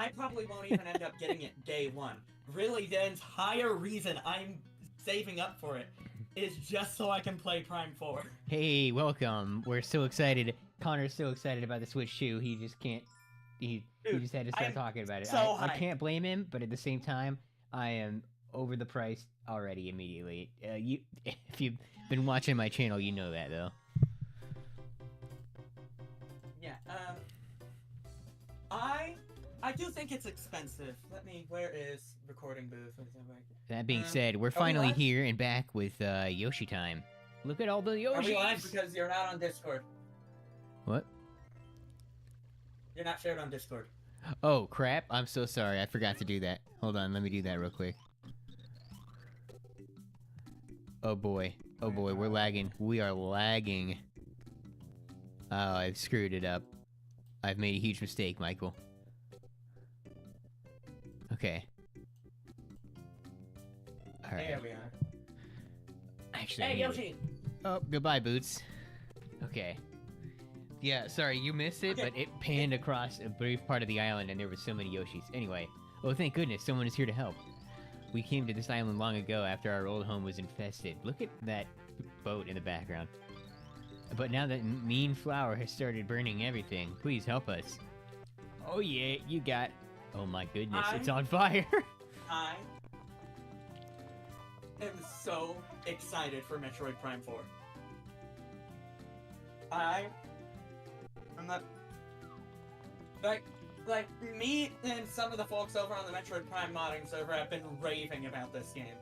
I probably won't even end up getting it day one. Really, the entire reason I'm saving up for it is just so I can play Prime 4. Hey, welcome. We're so excited. Connor's so excited about the Switch 2, he just can't... He just had to start talking about it. So I can't blame him, but at the same time, I am over the price already immediately. If you've been watching my channel, you know that, though. Yeah, I do think it's expensive. Where is recording booth? That being said, we're finally here and back with Yoshi time. Look at all the Yoshis! Are we live because you're not on Discord? What? You're not shared on Discord. Oh, crap. I'm so sorry. I forgot to do that. Hold on, let me do that real quick. Oh boy. Oh boy, we're lagging. We are lagging. Oh, I've screwed it up. I've made a huge mistake, Michael. Okay. Alright. There we are. Actually, hey, Yoshi! Oh, goodbye, Boots. Okay. Yeah, sorry, you missed it, but it panned across a brief part of the island and there were so many Yoshis. Anyway. Oh, thank goodness, someone is here to help. We came to this island long ago after our old home was infested. Look at that boat in the background. But now that mean flower has started burning everything, please help us. Oh yeah, you got... Oh my goodness, it's on fire! I am so excited for Metroid Prime 4. I'm not... Like, me and some of the folks over on the Metroid Prime modding server have been raving about this game.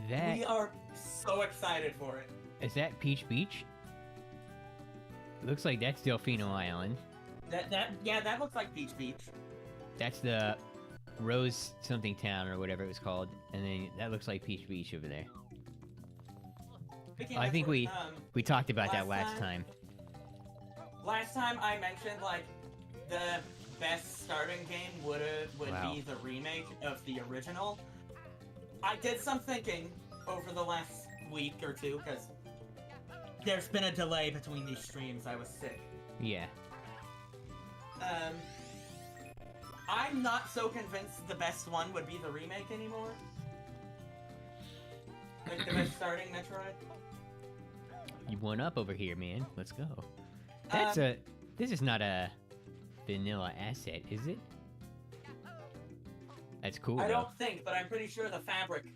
We are so excited for it. Is that Peach Beach? It looks like that's Delfino Island. Yeah, that looks like Peach Beach. That's the Rose something town or whatever it was called, and then that looks like Peach Beach over there. I think we talked about that last time. Last time I mentioned like the best starting game would be the remake of the original. I did some thinking over the last week or two because there's been a delay between these streams. I was sick. Yeah. I'm not so convinced the best one would be the remake anymore. Like the best starting Metroid. You won up over here, man. Let's go. That's this is not a vanilla asset, is it? That's cool. I don't think, but I'm pretty sure the fabric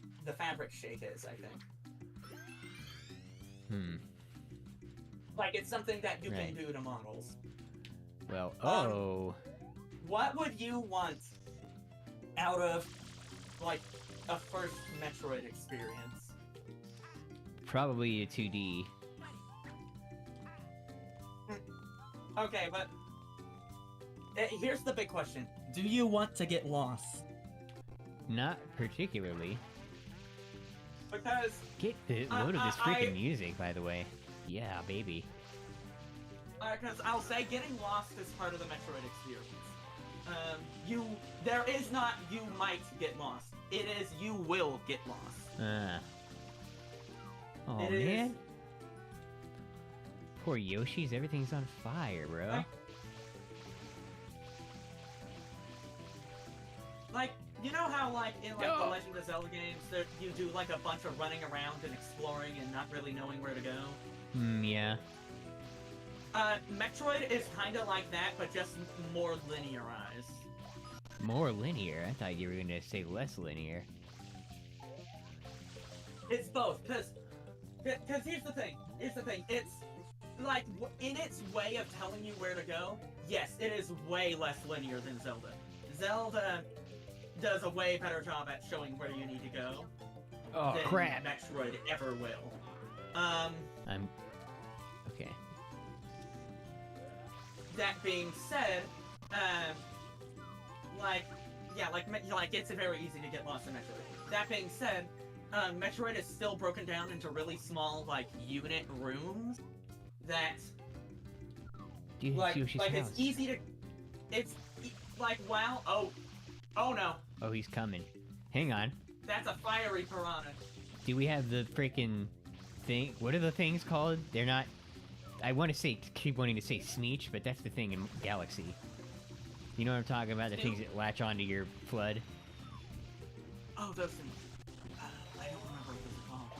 shape is, I think. Like, it's something that you can do to models. Well, what would you want out of, like, a first Metroid experience? Probably a 2D. Okay, but here's the big question. Do you want to get lost? Not particularly. Because... Get the load of this freaking music, by the way. Yeah, baby. Because I'll say getting lost is part of the Metroid experience. There is not you might get lost. It is you will get lost. Oh, man. Poor Yoshi's, everything's on fire, bro. Like, you know how, like, in, like, the Legend of Zelda games, you do, like, a bunch of running around and exploring and not really knowing where to go? Yeah. Metroid is kinda like that, but just more linearized. More linear? I thought you were gonna say less linear. It's both, because here's the thing, it's, like, in its way of telling you where to go, yes, it is way less linear than Zelda. Zelda does a way better job at showing where you need to go than Metroid ever will. Okay. That being said, like, it's very easy to get lost in Metroid. That being said, Metroid is still broken down into really small, like, unit rooms that, it's easy to, like, wow, oh no. Oh, he's coming. Hang on. That's a fiery piranha. Do we have the freaking thing? What are the things called? They're not... I want to say, keep wanting to say Smeech, but that's the thing in Galaxy. You know what I'm talking about? The things that latch onto your flood. Oh, those things. I don't remember what those are called.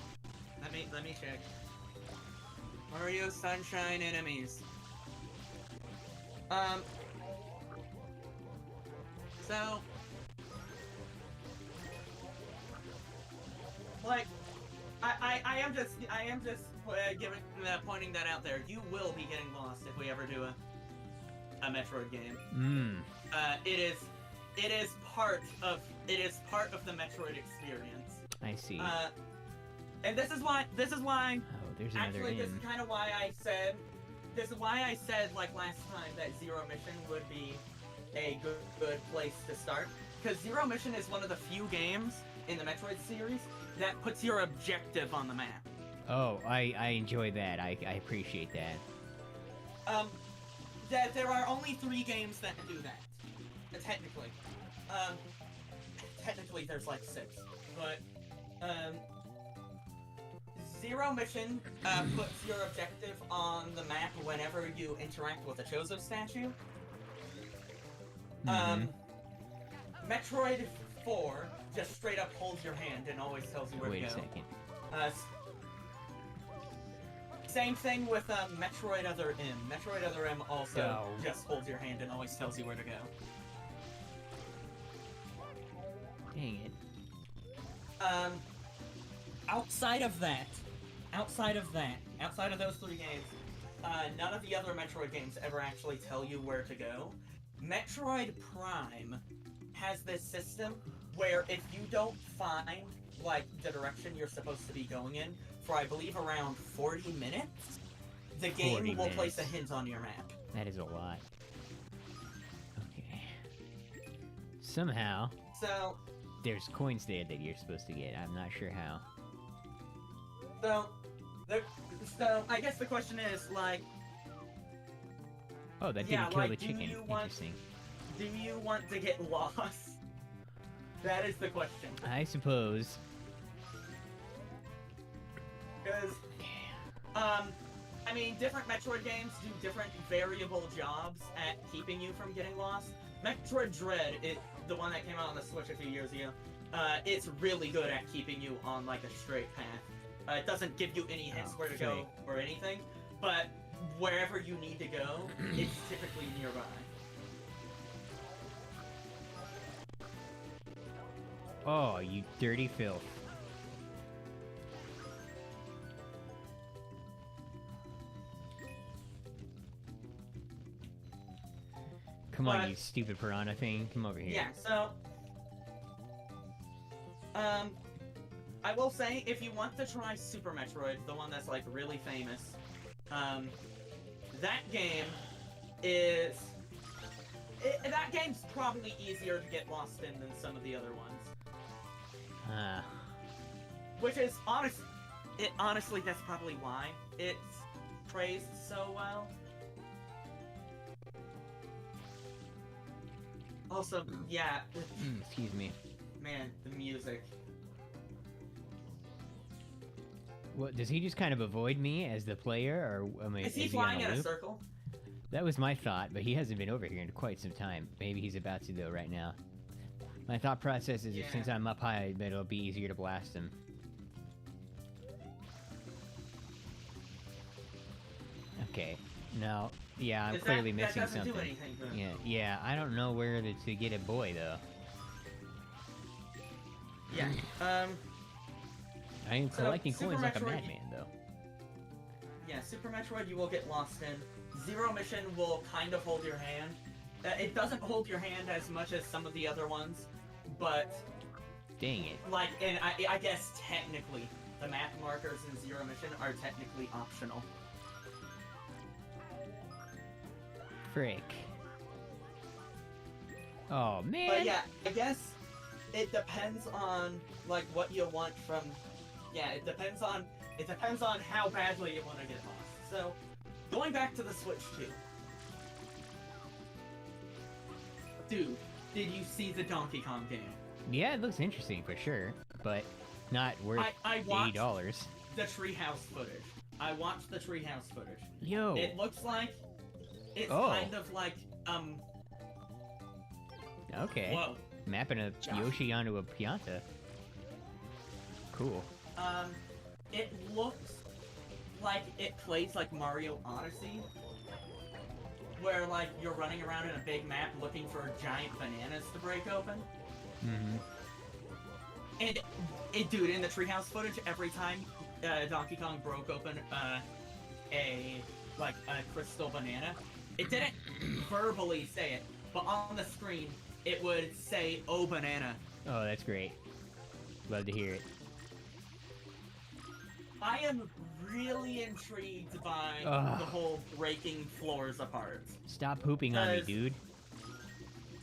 Let me check. Mario Sunshine enemies. So, like, I am just pointing that out there. You will be getting lost if we ever do a Metroid game. It is part of the Metroid experience. I see. And this is why. Oh, there's another Actually, this is inn. kind of why I said. This is why I said like last time that Zero Mission would be a good place to start, because Zero Mission is one of the few games in the Metroid series that puts your objective on the map. Oh, I enjoy that. I appreciate that. That there are only 3 games that do that. Technically. Technically there's like 6. But, Zero Mission, puts your objective on the map whenever you interact with a Chozo statue. Metroid 4 just straight up holds your hand and always tells you where to go. Wait a second. Same thing with Metroid Other M. Metroid Other M also just holds your hand and always tells you where to go. Dang it. Outside of those 3 games, none of the other Metroid games ever actually tell you where to go. Metroid Prime has this system where if you don't find, like, the direction you're supposed to be going in for, I believe, around 40 minutes, the game will place a hint on your map. That is a lot. Okay. Somehow, So, there's coins there that you're supposed to get. I'm not sure how. so I guess the question is, like... Oh, that didn't Yeah, kill like, the do chicken. you want- Interesting. Do you want to get lost? That is the question. I suppose. Because, I mean, different Metroid games do different variable jobs at keeping you from getting lost. Metroid Dread, the one that came out on the Switch a few years ago, it's really good at keeping you on, like, a straight path. It doesn't give you any hints where to go or anything, but wherever you need to go, it's typically nearby. Oh, you dirty filth. Come on, you stupid piranha thing. Come over here. Yeah, so... I will say, if you want to try Super Metroid, the one that's, like, really famous, that game is... that game's probably easier to get lost in than some of the other ones. Which is, honestly, that's probably why it's praised so well. Also, yeah. Excuse me. Man, the music. What, does he just kind of avoid me as the player, or am I? Is he on flying a in a loop? circle? That was my thought, but he hasn't been over here in quite some time. Maybe he's about to though right now. My thought process is that since I'm up high, I bet it'll be easier to blast him. Okay. No. Yeah, I'm clearly missing that doesn't something. Do anything, Yeah. Yeah. I don't know where to get a boy though. Yeah. I am collecting Super coins like a Metroid- madman though. Yeah, Super Metroid you will get lost in. Zero Mission will kind of hold your hand. It doesn't hold your hand as much as some of the other ones, but... Dang it. Like, and I guess technically, the map markers in Zero Mission are technically optional. Frick. Oh, man! But yeah, I guess it depends on, like, what you want from... Yeah, it depends on how badly you want to get lost. So, going back to the Switch 2. Dude, did you see the Donkey Kong game? Yeah, it looks interesting for sure, but not worth I watched $80. the treehouse footage. I watched the treehouse footage. Yo! It looks like... It's Oh. kind of like, Okay. Whoa. Mapping a Josh. Yoshi onto a Pianta. Cool. It looks like it plays like Mario Odyssey, where like you're running around in a big map looking for giant bananas to break open. Mm-hmm. And dude, in the treehouse footage, every time Donkey Kong broke open a crystal banana, it didn't verbally say it, but on the screen it would say "Oh banana." Oh, that's great. Love to hear it. I am really intrigued by Ugh. the whole breaking floors apart. Stop pooping on me, Because- dude.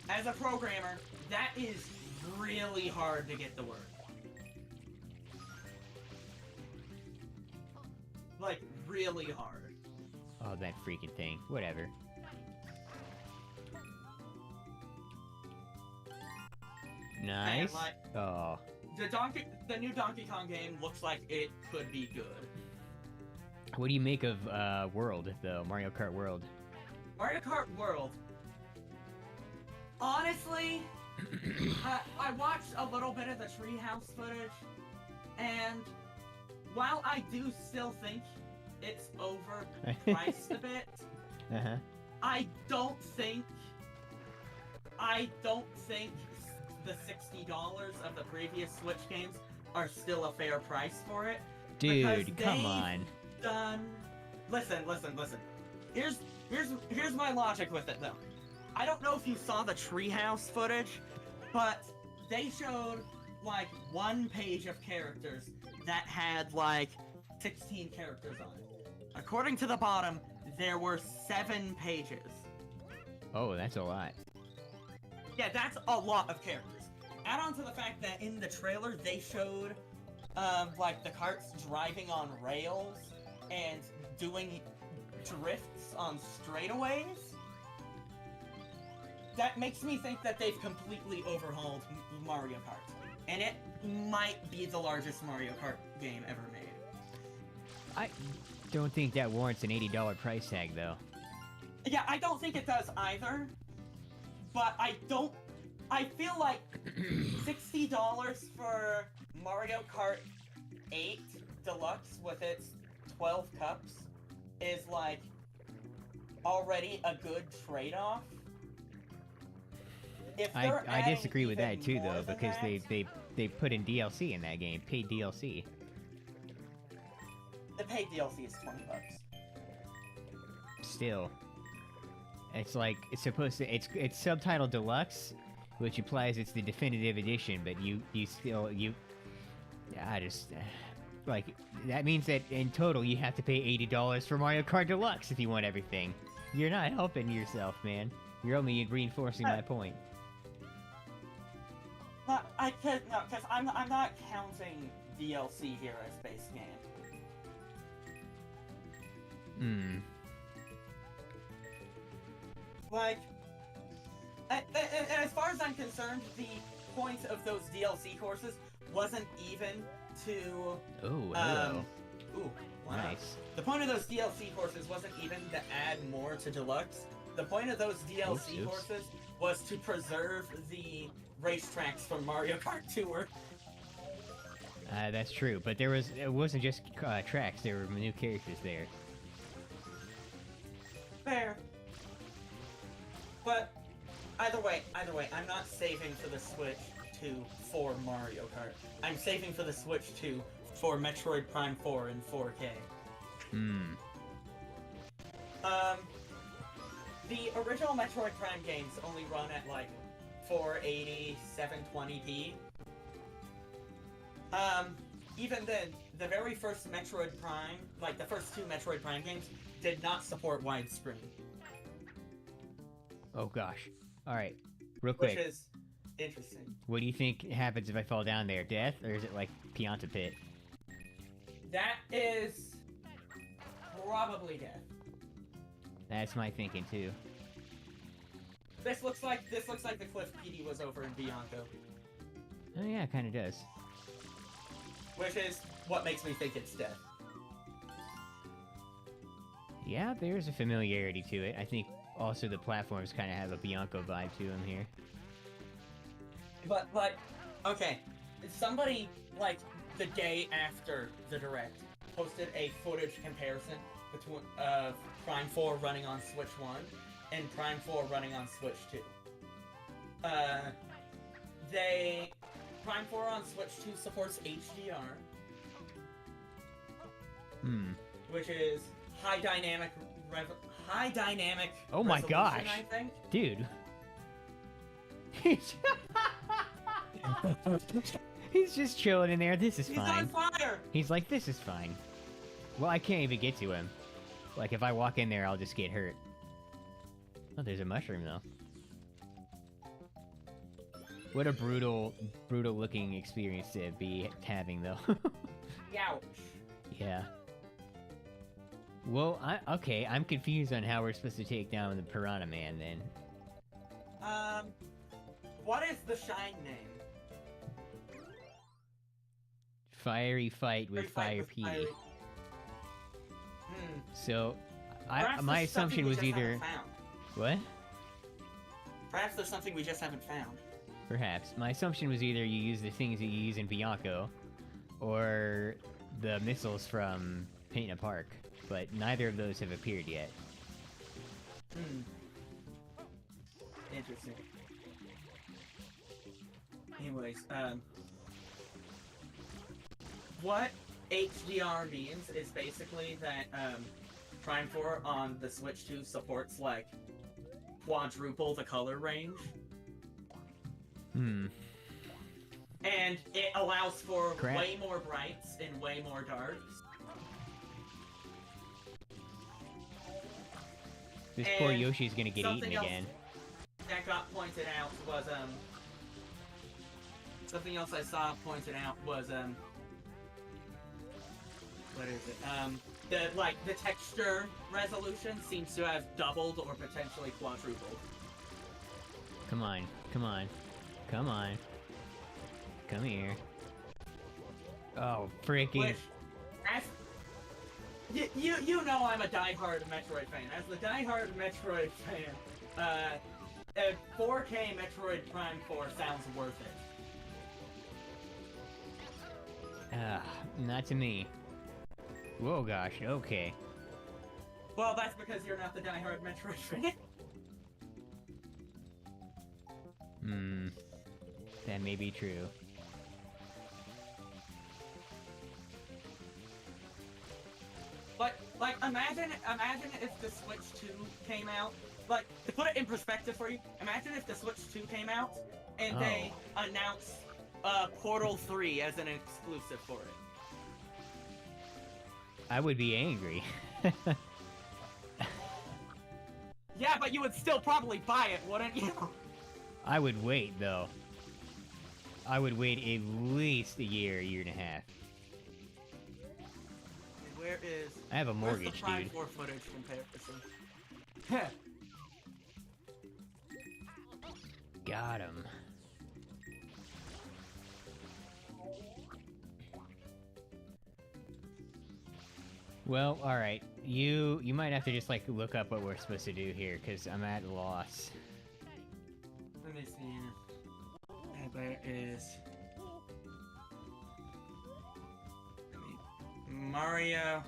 As a programmer, that is really hard to get to work. Like, really hard. Oh, that freaking thing. Whatever. Nice. like- Oh. The new Donkey Kong game looks like it could be good. What do you make of World, though? Mario Kart World? Mario Kart World. Honestly, I watched a little bit of the treehouse footage, and while I do still think it's overpriced a bit, Uh-huh. I don't think the $60 of the previous Switch games are still a fair price for it. Dude, Because come they've on. Listen. Here's my logic with it, though. I don't know if you saw the treehouse footage, but they showed, like, one page of characters that had, like, 16 characters on it. According to the bottom, there were 7 pages. Oh, that's a lot. Yeah, that's a lot of characters. Add on to the fact that in the trailer, they showed, like, the carts driving on rails and doing drifts on straightaways. That makes me think that they've completely overhauled Mario Kart. And it might be the largest Mario Kart game ever made. I don't think that warrants an $80 price tag, though. Yeah, I don't think it does either. But I feel like $60 for Mario Kart 8 Deluxe with its 12 cups is, like, already a good trade-off. I disagree with that too, though, because that, they put in DLC in that game, paid DLC. the paid DLC is $20. Still, it's like it's supposed to. It's subtitled deluxe, which implies it's the definitive edition, but I just like that means that in total you have to pay $80 for Mario Kart Deluxe if you want everything. You're not helping yourself, man. You're only reinforcing my point. Because I'm not counting DLC here as base game. Hmm. Like, and as far as I'm concerned, the point of those DLC courses wasn't even to... Oh, hello. Ooh, wow. Nice. The point of those DLC courses wasn't even to add more to Deluxe. The point of those DLC Oops. courses was to preserve the racetracks from Mario Kart Tour. That's true, but it wasn't just tracks. There were new characters there. Fair. But either way, I'm not saving for the Switch 2 for Mario Kart. I'm saving for the Switch 2 for Metroid Prime 4 in 4K. Hmm. The original Metroid Prime games only run at like 480, 720p. Even then, the very first Metroid Prime, like the first 2 Metroid Prime games, did not support widescreen. Oh gosh. All right. Real quick. Which is interesting. What do you think happens if I fall down there? Death, or is it like Pianta Pit? That is probably death. That's my thinking too. This looks like the cliff Petey was over in Bianco, Oh yeah, it kind of does. which is what makes me think it's death. Yeah, there's a familiarity to it. I think also the platforms kind of have a Bianco vibe to them here. But, like, okay, somebody, like, the day after the Direct, posted a footage comparison between, Prime 4 running on Switch 1 and Prime 4 running on Switch 2. Prime 4 on Switch 2 supports HDR, which is high dynamic Oh my resolution, gosh. I think. Dude. He's just chilling in there. This is He's fine. on fire! He's like, this is fine. Well, I can't even get to him. Like, if I walk in there, I'll just get hurt. Oh, there's a mushroom, though. What a brutal looking experience to be having, though. Ouch. Yeah. Well, okay, I'm confused on how we're supposed to take down the Piranha Man, then. What is the Shine name? Fiery Fight with Fire with P. Fiery- So, Perhaps my there's something assumption we was just either... haven't found. What? Perhaps there's something we just haven't found. Perhaps. My assumption was either you use the things that you use in Bianco, or the missiles from Paint a Park, but neither of those have appeared yet. Interesting. Anyways, what HDR means is basically that, Prime 4 on the Switch 2 supports, like, quadruple the color range. And it allows for way more brights and way more darks. This poor Yoshi's gonna get eaten again. That got pointed out was, something else I saw pointed out was, what is it? The texture resolution seems to have doubled or potentially quadrupled. Come on, come on, come on. Come here. Oh, freaking... Which, as... You know I'm a diehard Metroid fan. As the diehard Metroid fan, a 4K Metroid Prime 4 sounds worth it. Not to me. Whoa, gosh, okay. Well, that's because you're not the diehard Metroid fan. That may be true. Like, imagine if the Switch 2 came out. Like, to put it in perspective for you, imagine if the Switch 2 came out, and they announced, Portal 3 as an exclusive for it. I would be angry. Yeah, but you would still probably buy it, wouldn't you? I would wait, though. I would wait at least a year and a half. Where is... I have a mortgage, the Prime dude. 4 footage comparison? Got him. Well, alright. You might have to just, like, look up what we're supposed to do here, because I'm at a loss. Let me see. There is... Mario...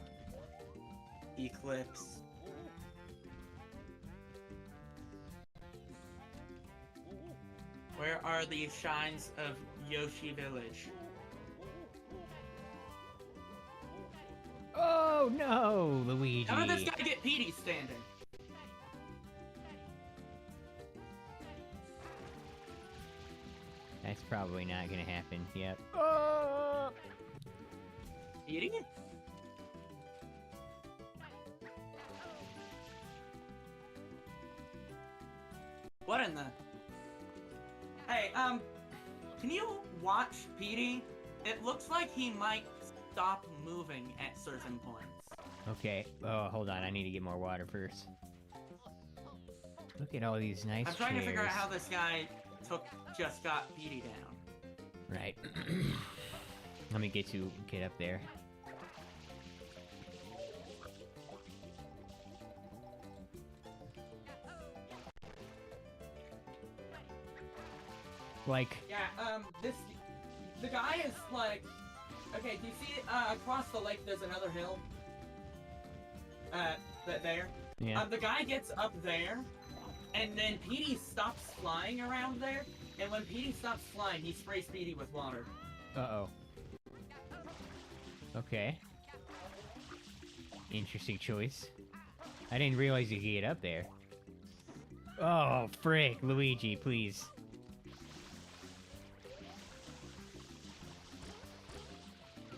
Eclipse... Where are the shines of Yoshi Village? Oh no, Luigi! How did this guy get Petey standing? That's probably not gonna happen. Yep. Eating it? What in the... Hey, can you watch Petey? It looks like he might stop moving at certain points. Okay. Oh, hold on. I need to get more water first. Look at all these nice I'm trying chairs. to figure out how this guy just got Petey down. Right. Let me get up there. Like, Yeah, the guy is like, okay, do you see, across the lake there's another hill? There? yeah. The guy gets up there, and then Petey stops flying around there, and when Petey stops flying, he sprays Petey with water. Uh-oh. Okay. Interesting choice. I didn't realize you could get up there. Oh, frick, Luigi, please.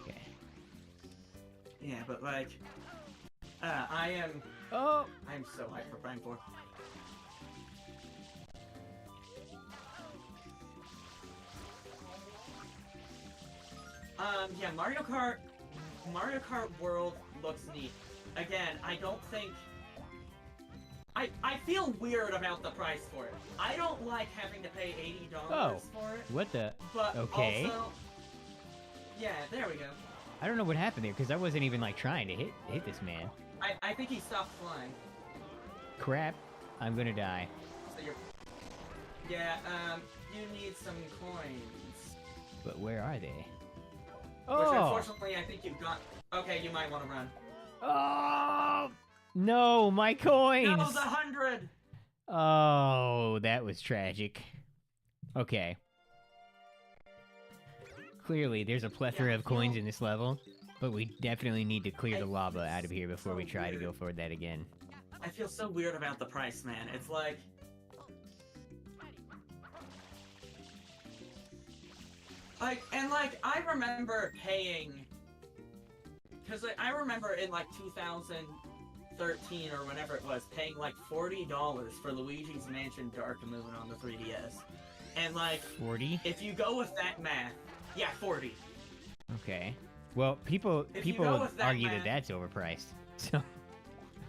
Okay. Yeah, but like, I'm so hyped for Prime 4. Yeah, Mario Kart World looks neat. Again, I don't think... I feel weird about the price for it. I don't like having to pay $80 for it. What the? But okay. also... Yeah, there we go. I don't know what happened there, because I wasn't even, like, trying to hit this man. I think he stopped flying. Crap. I'm gonna die. So you're... Yeah, you need some coins. But where are they? Which, Oh! unfortunately, I think you've got... Okay, you might want to run. Oh! No, my coins! No, the 100! Oh, that was tragic. Okay. Clearly, there's a plethora of coins in this level, but we definitely need to clear the lava out of here before we try to go for that again. I feel so weird about the price, man. It's like... I remember paying... Because, like, I remember in, like, 2013 or whenever it was, paying, like, $40 for Luigi's Mansion Dark Moon on the 3DS. And, like... 40? If you go with that math... Yeah, 40. Okay. Well, people argue that that's overpriced, so...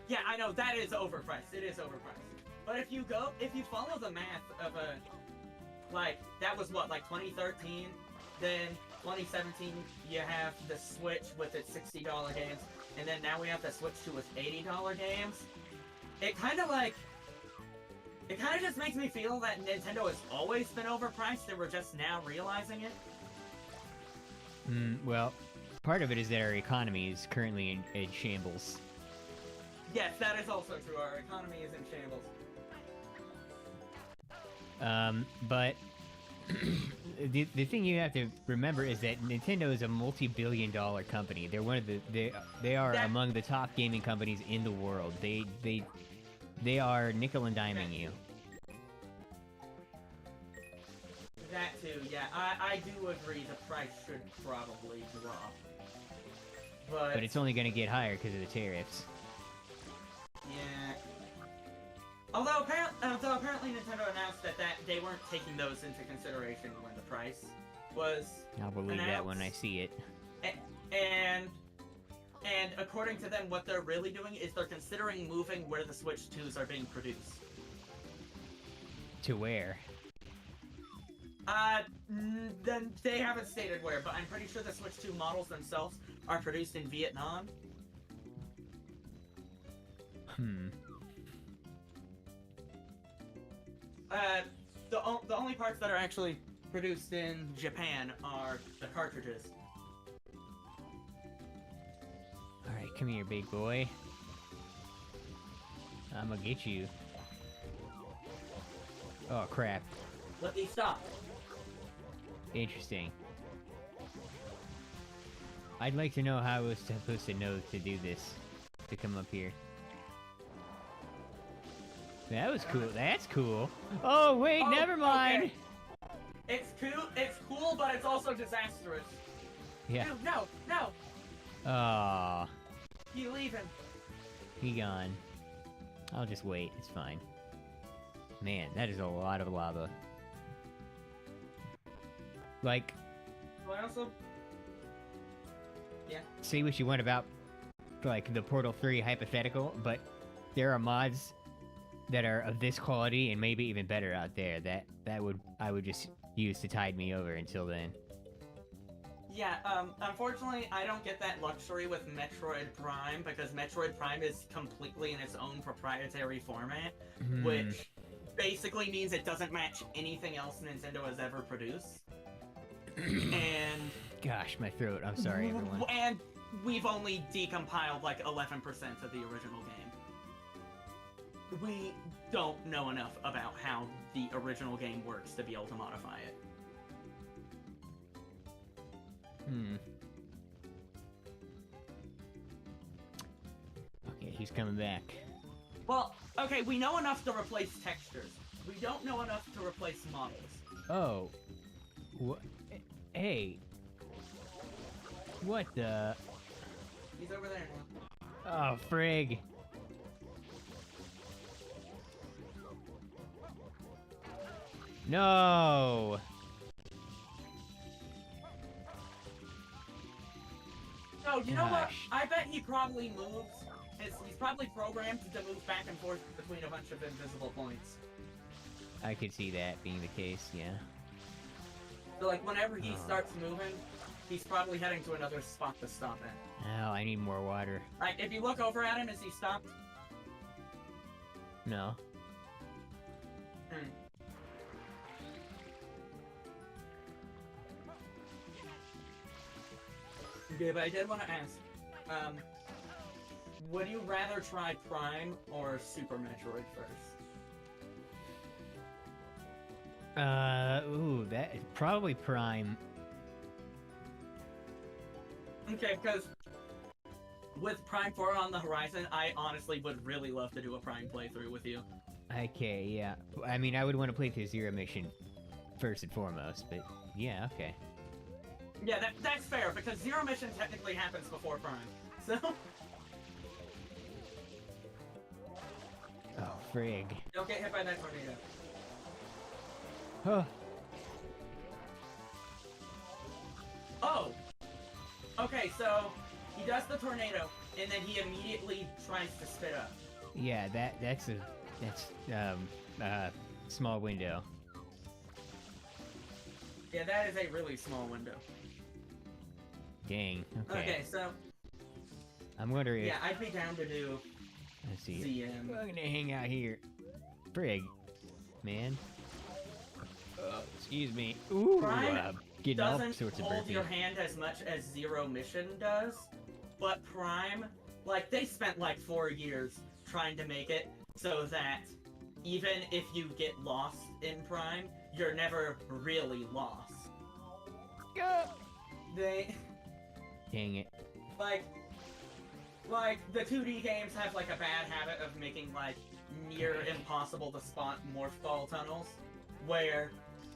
Yeah, I know, that is overpriced. It is overpriced. But if you follow the math of like, that was what, like 2013? Then 2017, you have the Switch with its $60 games, and then now we have the Switch 2 with $80 games. It kind of just makes me feel that Nintendo has always been overpriced, and we're just now realizing it. Well, part of it is that our economy is currently in shambles. Yes, that is also true. Our economy is in shambles. But the thing you have to remember is that Nintendo is a multi-billion-dollar company. They're one of they are among the top gaming companies in the world. They are nickel and diming you. That too, yeah. I do agree the price should probably drop. But it's only going to get higher because of the tariffs. Yeah. Although apparently Nintendo announced that they weren't taking those into consideration when the price was I'll believe announced. that when I see it. And according to them, what they're really doing is they're considering moving where the Switch 2s are being produced. To where? Then they haven't stated where, but I'm pretty sure the Switch 2 models themselves are produced in Vietnam. The only parts that are actually produced in Japan are the cartridges. Alright, come here, big boy. I'm gonna get you. Oh, crap. Let me stop. Interesting. I'd like to know how I was supposed to know to do this. To come up here. That was cool. That's cool. Oh, wait, never mind! Okay. It's cool, but it's also disastrous. Yeah. Dude, no! Aww. You leaving. He gone. I'll just wait. It's fine. Man, that is a lot of lava. Like... Well, I also... Yeah. Say what you want about, like, the Portal 3 hypothetical, but there are mods that are of this quality and maybe even better out there that I would just use to tide me over until then. Yeah, unfortunately, I don't get that luxury with Metroid Prime, because Metroid Prime is completely in its own proprietary format, which basically means it doesn't match anything else Nintendo has ever produced. And Gosh, my throat. I'm sorry, everyone. and we've only decompiled like 11% of the original game. We don't know enough about how the original game works to be able to modify it. Okay, he's coming back. Well, okay, we know enough to replace textures. We don't know enough to replace models. Oh. Hey. What the? He's over there now. Oh, frig. No. No, you know what? Gosh. I bet he probably moves. He's probably programmed to move back and forth between a bunch of invisible points. I could see that being the case, yeah. So, like, whenever he starts moving, he's probably heading to another spot to stop at. Oh, I need more water. Like, if you look over at him, is he stopped? No. Okay, but I did want to ask, would you rather try Prime or Super Metroid first? Ooh, that is probably Prime. Okay, because with Prime 4 on the horizon, I honestly would really love to do a Prime playthrough with you. Okay, yeah. I mean, I would want to play through Zero Mission first and foremost, but yeah, okay. Yeah, that's fair, because Zero Mission technically happens before Prime, so... Oh, frig. Don't get hit by that tornado. Huh. Oh! Okay, so he does the tornado, and then he immediately tries to spit up. Yeah, that's small window. Yeah, that is a really small window. Dang. Okay. Okay, so... I'm wondering. Yeah, I'd be down to do... Let's see. ZM. I'm gonna hang out here. Frig, man. Excuse me. Ooh, Prime getting all doesn't sorts of hold burpees. your hand as much as Zero Mission does, but Prime, like, they spent like 4 years trying to make it so that even if you get lost in Prime, you're never really lost. They... Dang it. Like, the 2D games have, like, a bad habit of making, like, near impossible to spot morph ball tunnels, where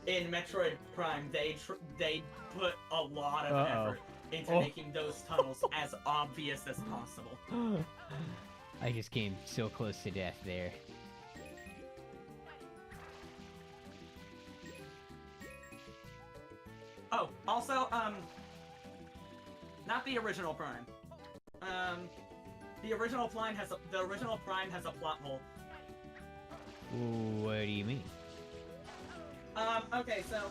in Metroid Prime, they put a lot of effort into making those tunnels as obvious as possible. I just came so close to death there. Oh, also, not the original Prime. The original Prime has a plot hole. What do you mean? Okay, so,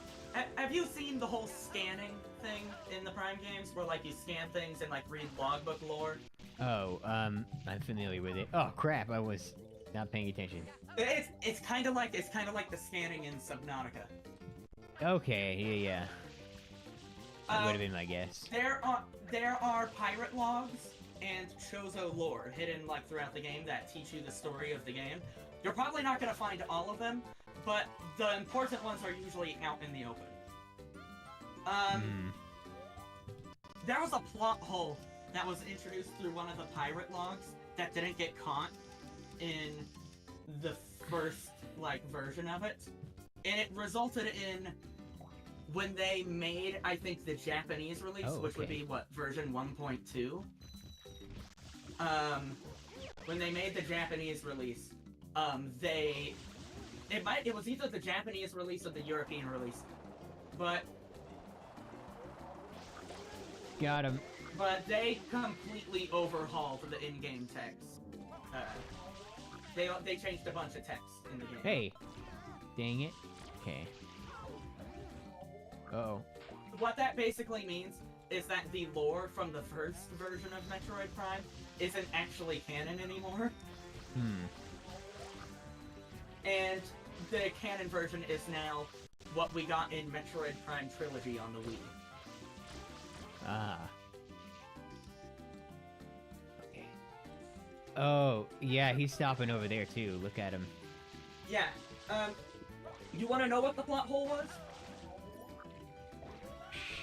have you seen the whole scanning thing in the Prime games, where, like, you scan things and, like, read logbook lore? Oh, I'm familiar with it. Oh, crap, I was not paying attention. It's kind of like the scanning in Subnautica. Okay, yeah. That would have been my guess. There are pirate logs and Chozo lore hidden, like, throughout the game that teach you the story of the game. You're probably not gonna find all of them, but the important ones are usually out in the open. There was a plot hole that was introduced through one of the pirate logs that didn't get caught in the first, like, version of it. And it resulted in, when they made, I think, the Japanese release, which would be, what, version 1.2? When they made the Japanese release, it was either the Japanese release or the European release, but... Got him. But they completely overhauled the in-game text. They changed a bunch of text in the game. Hey! Dang it. Okay. Uh-oh. What that basically means is that the lore from the first version of Metroid Prime isn't actually canon anymore. And the canon version is now what we got in Metroid Prime Trilogy on the Wii. Ah. Okay. Oh, yeah, he's stopping over there too. Look at him. Yeah, you wanna know what the plot hole was?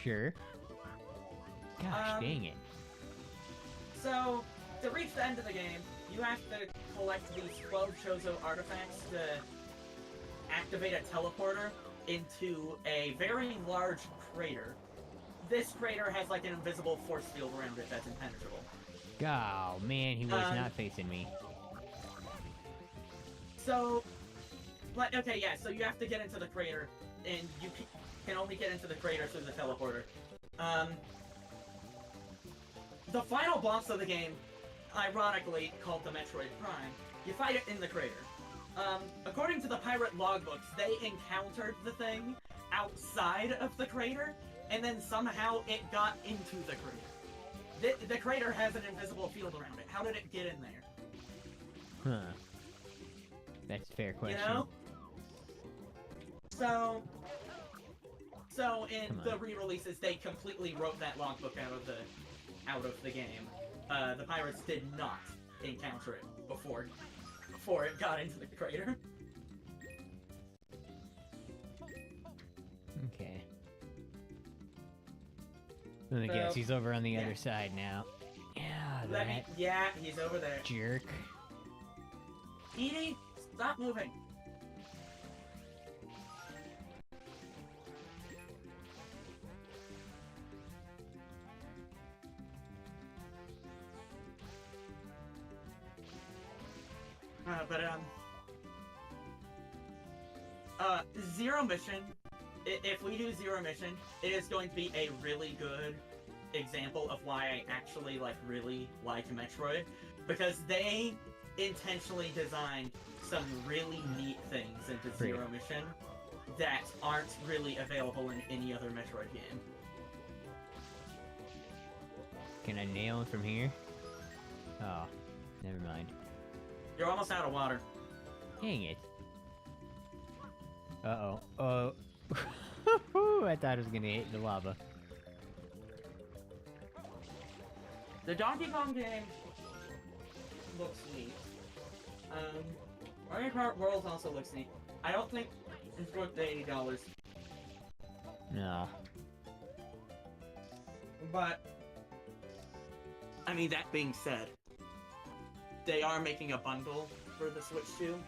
Sure. Gosh, dang it. So, to reach the end of the game, you have to collect these 12 Chozo artifacts to activate a teleporter into a very large crater. This crater has like an invisible force field around it that's impenetrable. Oh, man, he was not facing me. So, like, okay, yeah, so you have to get into the crater, and you can only get into the crater through the teleporter. The final boss of the game, ironically called the Metroid Prime, you fight it in the crater. According to the pirate logbooks, they encountered the thing outside of the crater, and then somehow it got into the crater. The crater has an invisible field around it. How did it get in there? Huh. That's a fair question. You know? So in the re-releases, they completely wrote that logbook out of the game. The pirates did not encounter it before it got into the crater. Okay. Let me guess, he's over on the other side now. Yeah, he's over there. Jerk. Edie, stop moving. Zero Mission, if we do Zero Mission, it is going to be a really good example of why I actually, like, really like Metroid, because they intentionally designed some really neat things into Zero Mission that aren't really available in any other Metroid game. Can I nail him from here? Oh, never mind. You're almost out of water. Dang it. Uh-oh. Oh. I thought it was gonna hit the lava. The Donkey Kong game looks neat. Mario Kart World also looks neat. I don't think it's worth the $80. No. But, I mean, that being said, they are making a bundle for the Switch 2,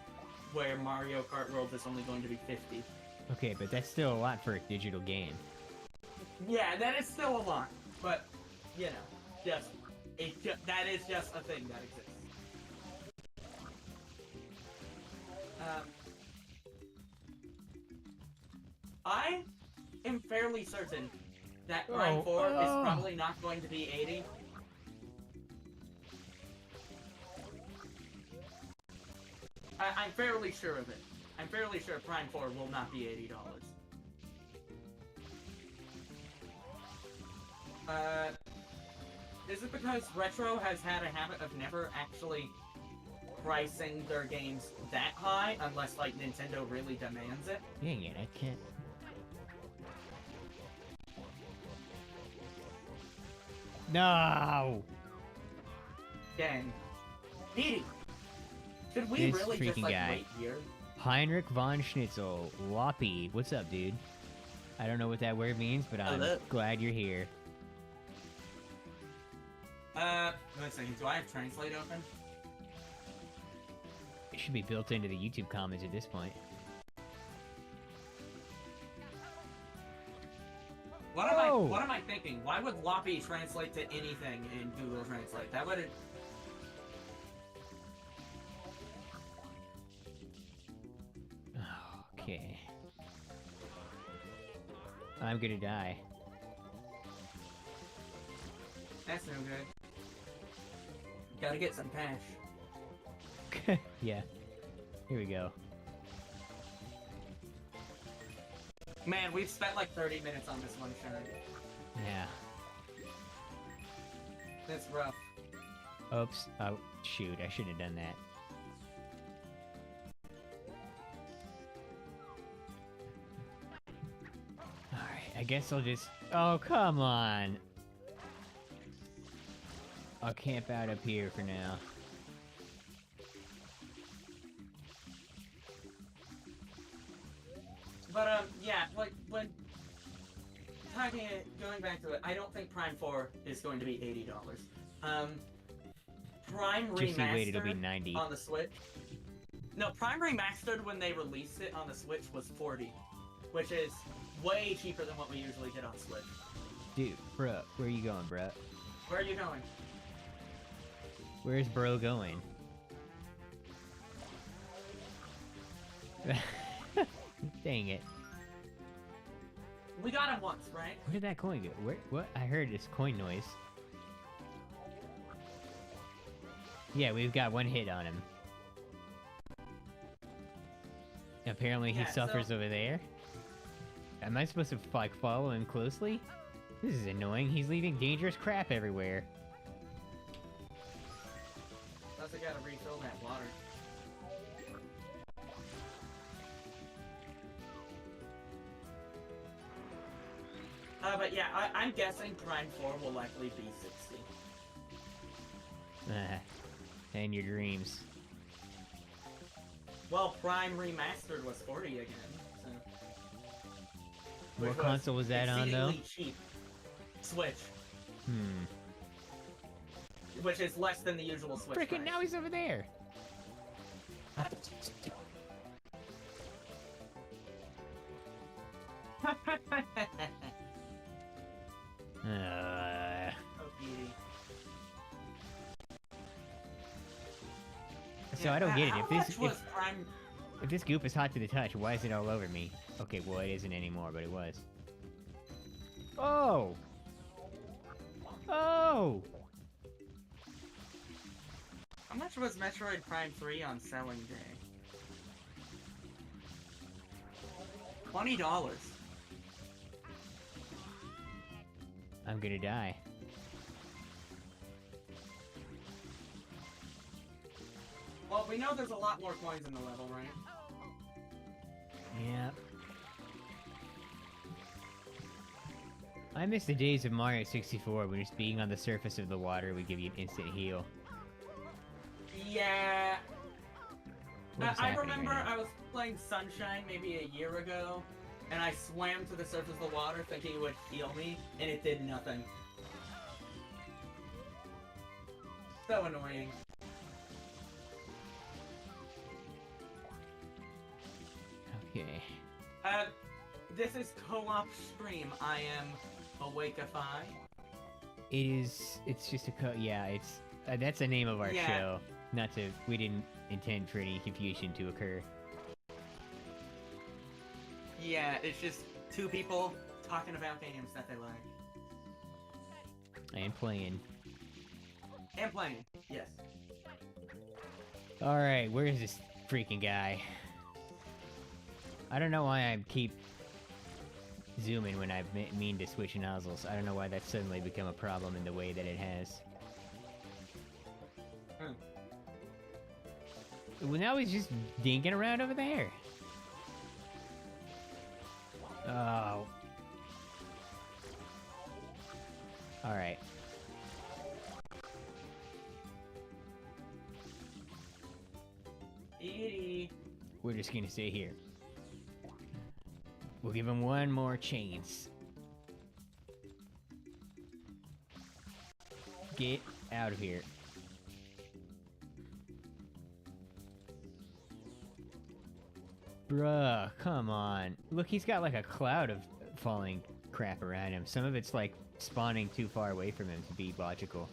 where Mario Kart World is only going to be $50. Okay, but that's still a lot for a digital game. Yeah, that is still a lot, but, you know, that is just a thing that exists. I am fairly certain that Prime 4 is probably not going to be $80. I'm fairly sure of it. I'm fairly sure Prime 4 will not be $80. Is it because Retro has had a habit of never actually pricing their games that high, unless, like, Nintendo really demands it? Dang it, I can't... No! Dang. Petey! Should we This really just, freaking like, guy. wait here? Heinrich von Schnitzel. Loppy. What's up, dude? I don't know what that word means, but I'm glad you're here. Wait a second, do I have Translate open? It should be built into the YouTube comments at this point. What am I thinking? Why would Loppy translate to anything in Google Translate? That would... Okay. I'm gonna die. That's no good. Gotta get some cash. Yeah. Here we go. Man, we've spent like 30 minutes on this one, Sharon. Yeah. That's rough. Oops. Oh, shoot. I shouldn't have done that. I guess I'll just... Oh, come on! I'll camp out up here for now. But, yeah, like, when... Going back to it, I don't think Prime 4 is going to be $80. Prime Just you wait, it'll be Remastered 90. on the Switch... No, Prime Remastered when they released it on the Switch was $40, which is way cheaper than what we usually get on Switch. Dude, bro, where are you going, bro? Where are you going? Where's bro going? Dang it. We got him once, right? Where did that coin go? Where? What? I heard this coin noise. Yeah, we've got one hit on him. Apparently he suffers over there. Am I supposed to, like, follow him closely? This is annoying. He's leaving dangerous crap everywhere. Plus I gotta refill that water. But yeah, I'm guessing Prime 4 will likely be 60. And your dreams. Well, Prime Remastered was 40 again, so... What console was that on, though? Cheap. Switch. Hmm. Which is less than the usual Switch Frickin' price. now he's over there! So I don't get it. If this goop is hot to the touch, why is it all over me? Okay, well it isn't anymore, but it was. Oh! Oh! How much was Metroid Prime 3 on selling day? $20. I'm gonna die. Well, we know there's a lot more coins in the level, right? Yeah. I miss the days of Mario 64 when just being on the surface of the water would give you an instant heal. Yeah. I remember right now? I was playing Sunshine maybe a year ago, and I swam to the surface of the water thinking it would heal me, and it did nothing. So annoying. Okay. This is co-op stream. I am Awakeify. It's just a yeah, it's, that's the name of our Yeah. show. Not to, we didn't intend for any confusion to occur. Yeah, it's just two people talking about games that they like. And playing. And playing, yes. Alright, where is this freaking guy? I don't know why I keep zooming when I mean to switch nozzles. I don't know why that's suddenly become a problem in the way that it has. Well, now he's just dinking around over there. Oh. Alright. We're just gonna stay here. We'll give him one more chance. Get out of here. Bruh, come on. Look, he's got like a cloud of falling crap around him. Some of it's like spawning too far away from him to be logical.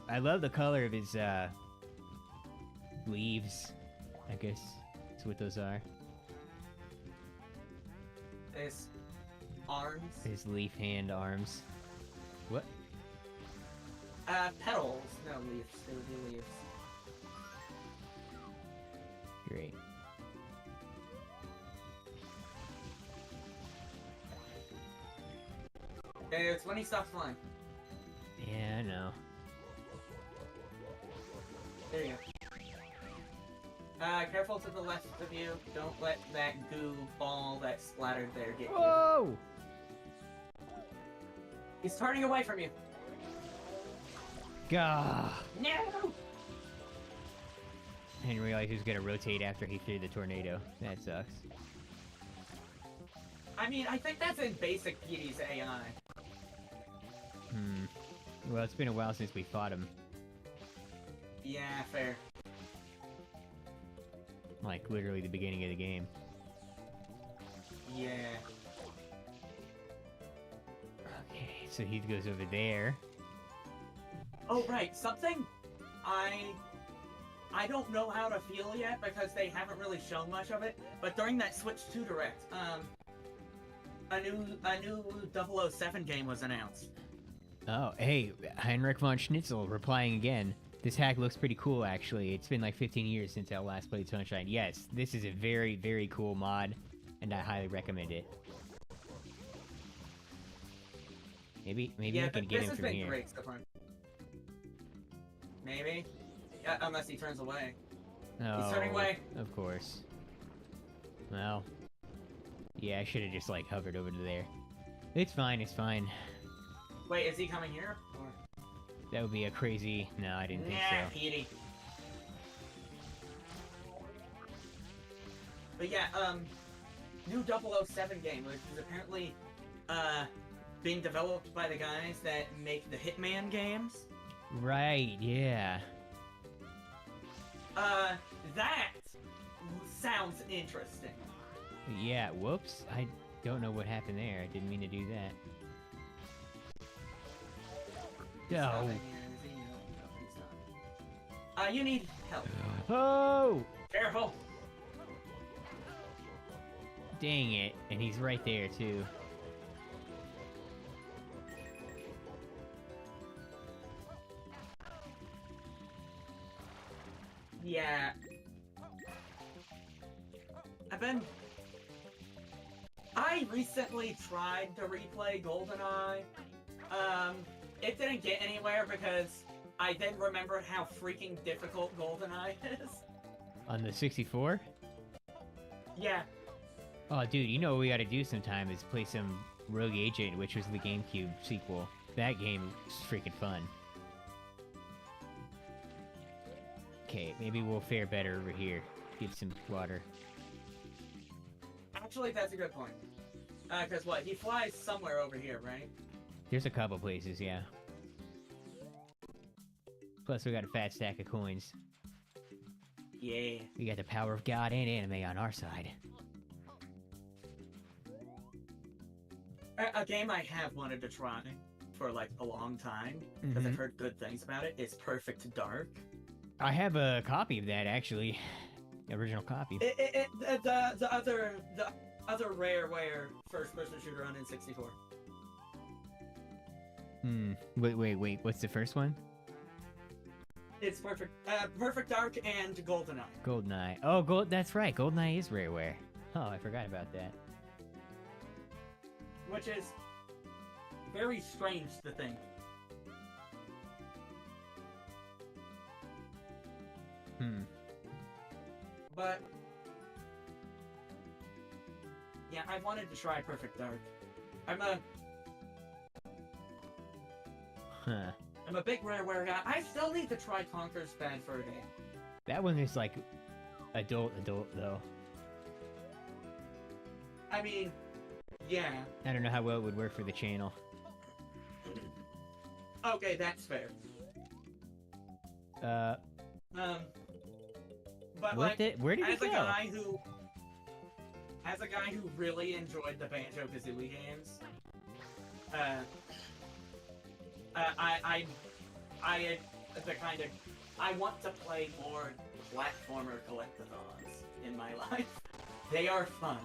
I love the color of his, leaves. I guess that's what those are. His arms. His leaf hand arms. What? Petals. No, leaves. They would be leaves. Great. Okay, it's when he stops flying. Yeah, I know. There you go. Careful to the left of you. Don't let that goo ball that splattered there get you. Whoa! He's turning away from you. Gah! No! I didn't realize he was gonna rotate after he threw the tornado. That sucks. I mean, I think that's in basic Petey's AI. Well, it's been a while since we fought him. Yeah, fair. Like, literally the beginning of the game. Yeah. Okay, so he goes over there. Oh, right. Something I don't know how to feel yet because they haven't really shown much of it, but during that Switch 2 Direct, a new 007 game was announced. Oh, hey, Heinrich von Schnitzel replying again. This hack looks pretty cool, actually. It's been like 15 years since I last played Sunshine. Yes, this is a very, very cool mod, and I highly recommend it. Maybe I can get him from here. Great so far. Maybe? Unless he turns away. Oh, He's turning away. Of course. Well, yeah, I should have just, like, hovered over to there. It's fine, it's fine. Wait, is he coming here? Or... That would be a crazy... No, I didn't think so. Petey. But yeah, new 007 game, which is apparently, being developed by the guys that make the Hitman games. Right, yeah. That sounds interesting. Yeah, whoops. I don't know what happened there. I didn't mean to do that. No. You need help. Oh! Careful! Dang it. And he's right there, too. Yeah. I recently tried to replay GoldenEye. It didn't get anywhere because I then remembered how freaking difficult GoldenEye is. On the 64? Yeah. Oh, dude, you know what we gotta do sometime is play some Rogue Agent, which was the GameCube sequel. That game is freaking fun. Okay, maybe we'll fare better over here. Get some water. Actually, that's a good point. Cause what, he flies somewhere over here, right? There's a couple places, yeah. Plus, we got a fat stack of coins. Yeah. We got the power of God and anime on our side. A game I have wanted to try for like a long time, because I've heard good things about it, is Perfect Dark. I have a copy of that, actually. Original copy. The other rareware first-person shooter on N64. Wait, what's the first one? It's Perfect Dark and GoldenEye. GoldenEye. Oh, that's right. GoldenEye is rareware. Oh, I forgot about that. Which is very strange to think. But yeah, I wanted to try Perfect Dark. I'm a big rareware guy. I still need to try Conker's Bad Fur Day. That one is like adult though. I mean, yeah. I don't know how well it would work for the channel. Okay, that's fair. But where did he go? As a guy who really enjoyed the Banjo-Kazooie games, I want to play more platformer collectathons in my life. They are fun.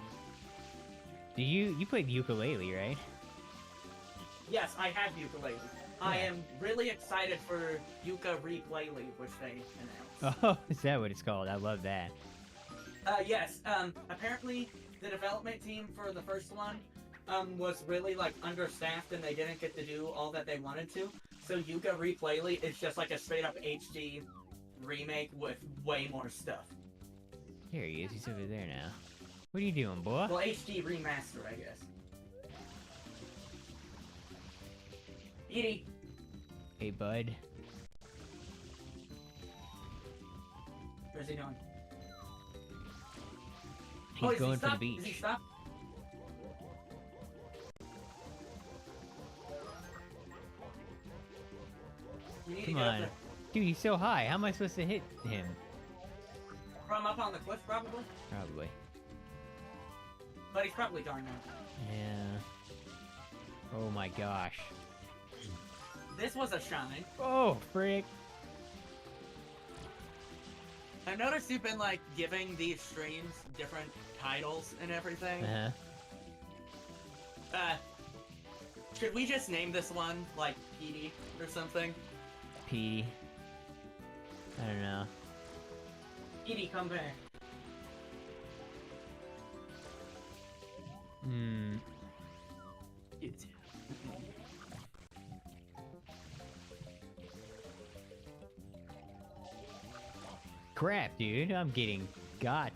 You played ukulele, right? Yes, I have ukulele. Yeah. I am really excited for Yuka Replayley, which they announced. Oh, is that what it's called? I love that. Yes. Apparently, the development team for the first one was really like understaffed, and they didn't get to do all that they wanted to. So Yuka Replayley is just like a straight up HD remake with way more stuff. There he is. He's over there now. What are you doing, boy? Well, HD remaster, I guess. Edie. Hey, bud. Where's he going? He's going for the beach. Is he stopped? You need Come to get up on. there. Dude, he's so high. How am I supposed to hit him? From up on the cliff, probably. Probably. But he's probably darn now. Yeah. Oh my gosh. This was a shine. Oh, frick. I've noticed you've been, like, giving these streams different titles and everything. Should we just name this one, like, Petey or something? Petey. I don't know. Petey, come back. Hmm. Crap, dude. I'm getting got.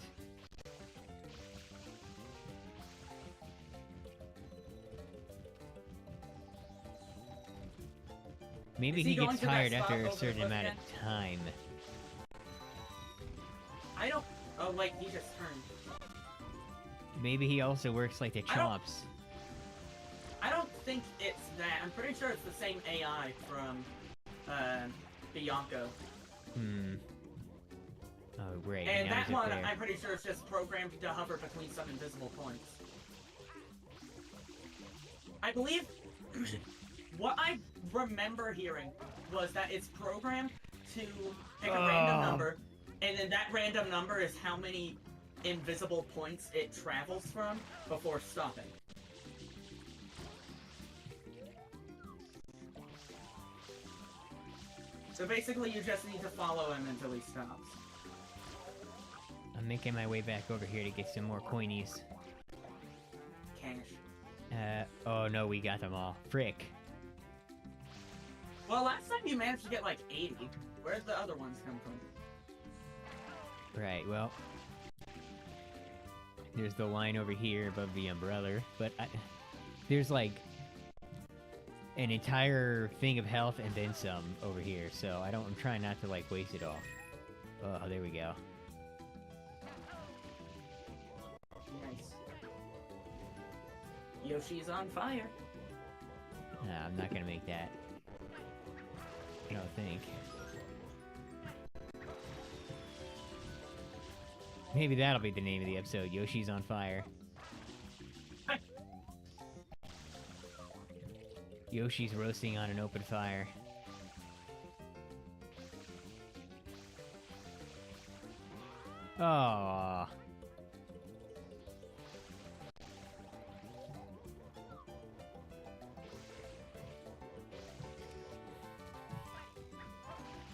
Maybe Is he he going gets to that tired spot after a over the certain cliff amount again? of time. I don't... Oh, wait, he just turned. Maybe he also works like the I don't- Chomps. I don't think it's that. I'm pretty sure it's the same AI from, Bianco. Hmm. Oh, great. And now that he's up one, there. I'm pretty sure it's just programmed to hover between some invisible points. I believe... what I remember hearing was that it's programmed to pick a random number, and then that random number is how many invisible points it travels from before stopping. So basically, you just need to follow him until he stops. I'm making my way back over here to get some more coinies. Cash. Oh no, we got them all. Frick. Well, last time you managed to get like 80. Where'd the other ones come from? Right, well. There's the line over here above the umbrella, but there's like an entire thing of health and then some over here, so I'm trying not to like waste it all. Oh, there we go. Nice. Yoshi's on fire. Nah, I'm not gonna make that. I don't think. Maybe that'll be the name of the episode, Yoshi's on fire. Yoshi's roasting on an open fire. Aww.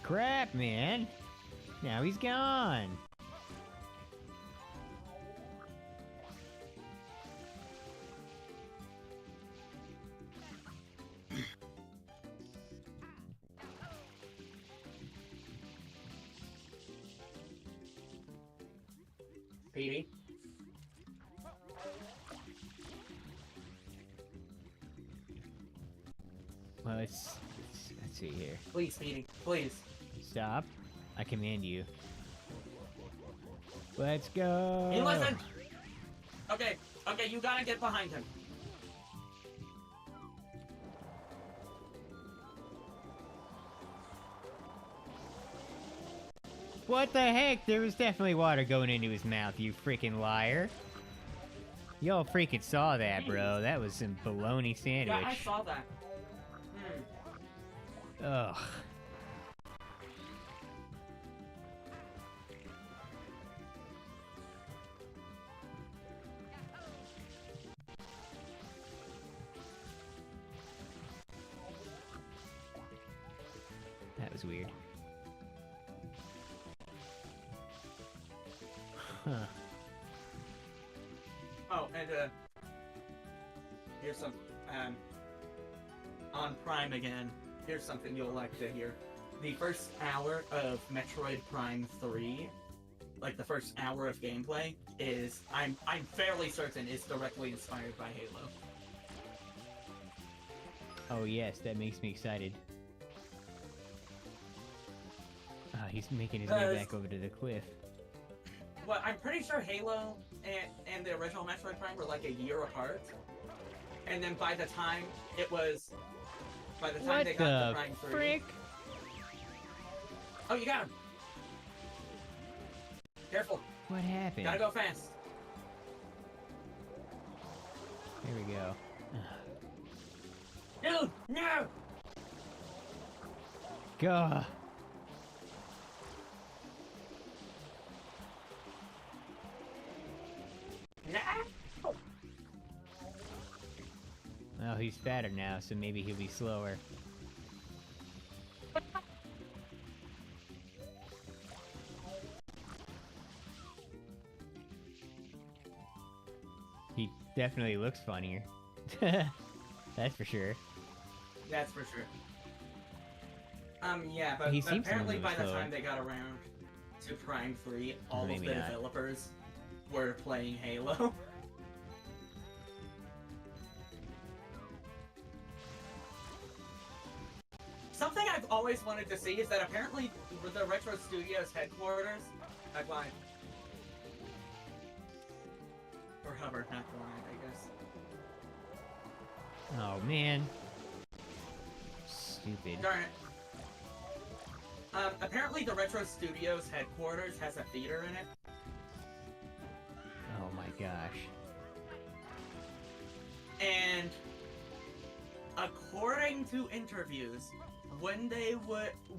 Crap, man. Now he's gone. Petey? Well, let's see here. Please, Petey. Please. Stop. I command you. Let's go. Hey, listen! Okay, okay, you gotta get behind him. What the heck? There was definitely water going into his mouth, you freaking liar. Y'all freaking saw that, bro. That was some bologna sandwich. Yeah, I saw that. Ugh. That was weird. Huh. Oh, and, here's some, on Prime again, here's something you'll like to hear. The first hour of Metroid Prime 3 like the first hour of gameplay is I'm fairly certain is directly inspired by Halo. Oh yes, that makes me excited. Ah, he's making his way back over to the cliff. Well, I'm pretty sure Halo and the original Metroid Prime were like a year apart. And then by the time they got the Prime 3... frick? Oh, you got him! Careful. What happened? Gotta go fast. There we go. Dude, no! Gah! No! Well, he's fatter now, so maybe he'll be slower. He definitely looks funnier. That's for sure. That's for sure. Yeah, but He seems to apparently move by the slower. time they got around to Prime 3, all of Maybe the not. developers were playing Halo. Something I've always wanted to see is that apparently the Retro Studios headquarters... I blind. Or Hubbard, not blind, I guess. Oh man. Stupid. Darn it. Apparently the Retro Studios headquarters has a theater in it. Oh my gosh. And according to interviews, when they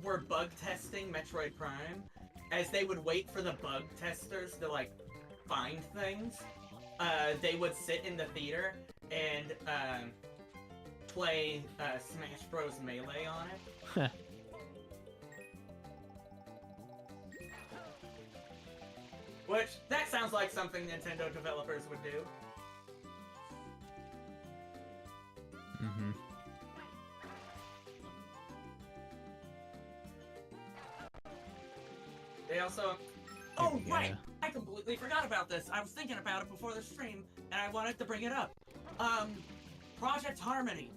were bug testing Metroid Prime, as they would wait for the bug testers to like find things, they would sit in the theater and play Smash Bros. Melee on it. Which, that sounds like something Nintendo developers would do. Mm-hmm. They also... There Oh, we go. right! I completely forgot about this. I was thinking about it before the stream, and I wanted to bring it up. Project Harmony.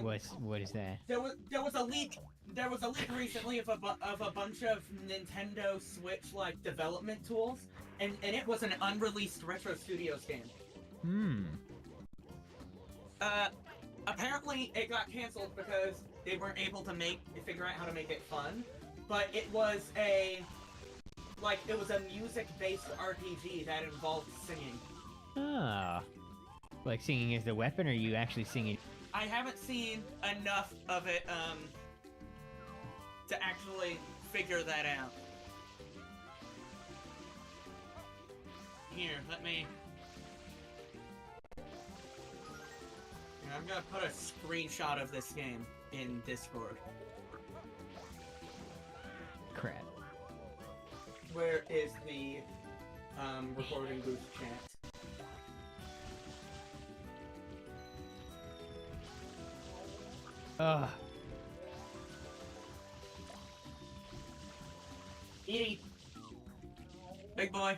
What is that? There was a leak. There was a leak recently of a bunch of Nintendo Switch like development tools, and it was an unreleased Retro Studios game. Hmm. Apparently it got canceled because they weren't able to figure out how to make it fun. But it was a music-based RPG that involved singing. Ah. Like singing as the weapon, or are you actually singing? I haven't seen enough of it, to actually figure that out. Here, let me... Here, I'm gonna put a screenshot of this game in Discord. Crap. Where is the, recording booth chat? Ugh. Edie! Big boy!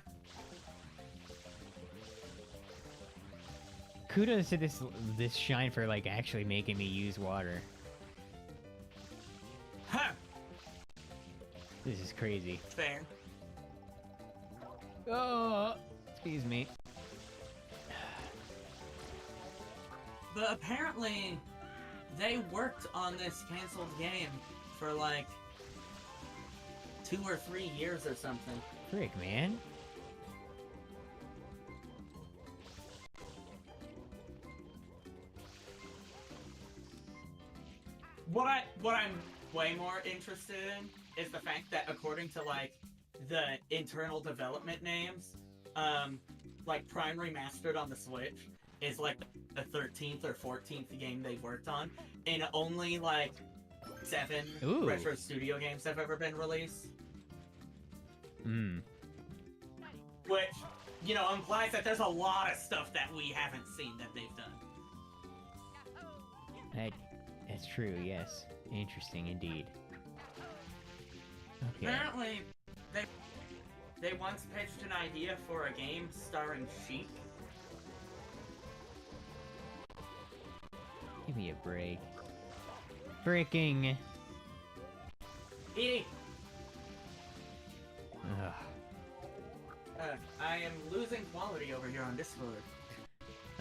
Kudos to this shine for like actually making me use water. Ha! This is crazy. Fair. Oh, excuse me. But apparently, they worked on this canceled game for like 2 or 3 years or something. Frick, man. What I'm way more interested in is the fact that according to like the internal development names, like Prime Remastered on the Switch is like the 13th or 14th game they've worked on, and only like 7 Ooh. Retro Studio games have ever been released. Hmm. Which, you know, implies that there's a lot of stuff that we haven't seen that they've done. That's true, yes. Interesting indeed. Okay. Apparently, They once pitched an idea for a game starring sheep. Give me a break. Freaking. Edie! Ugh. I am losing quality over here on Discord.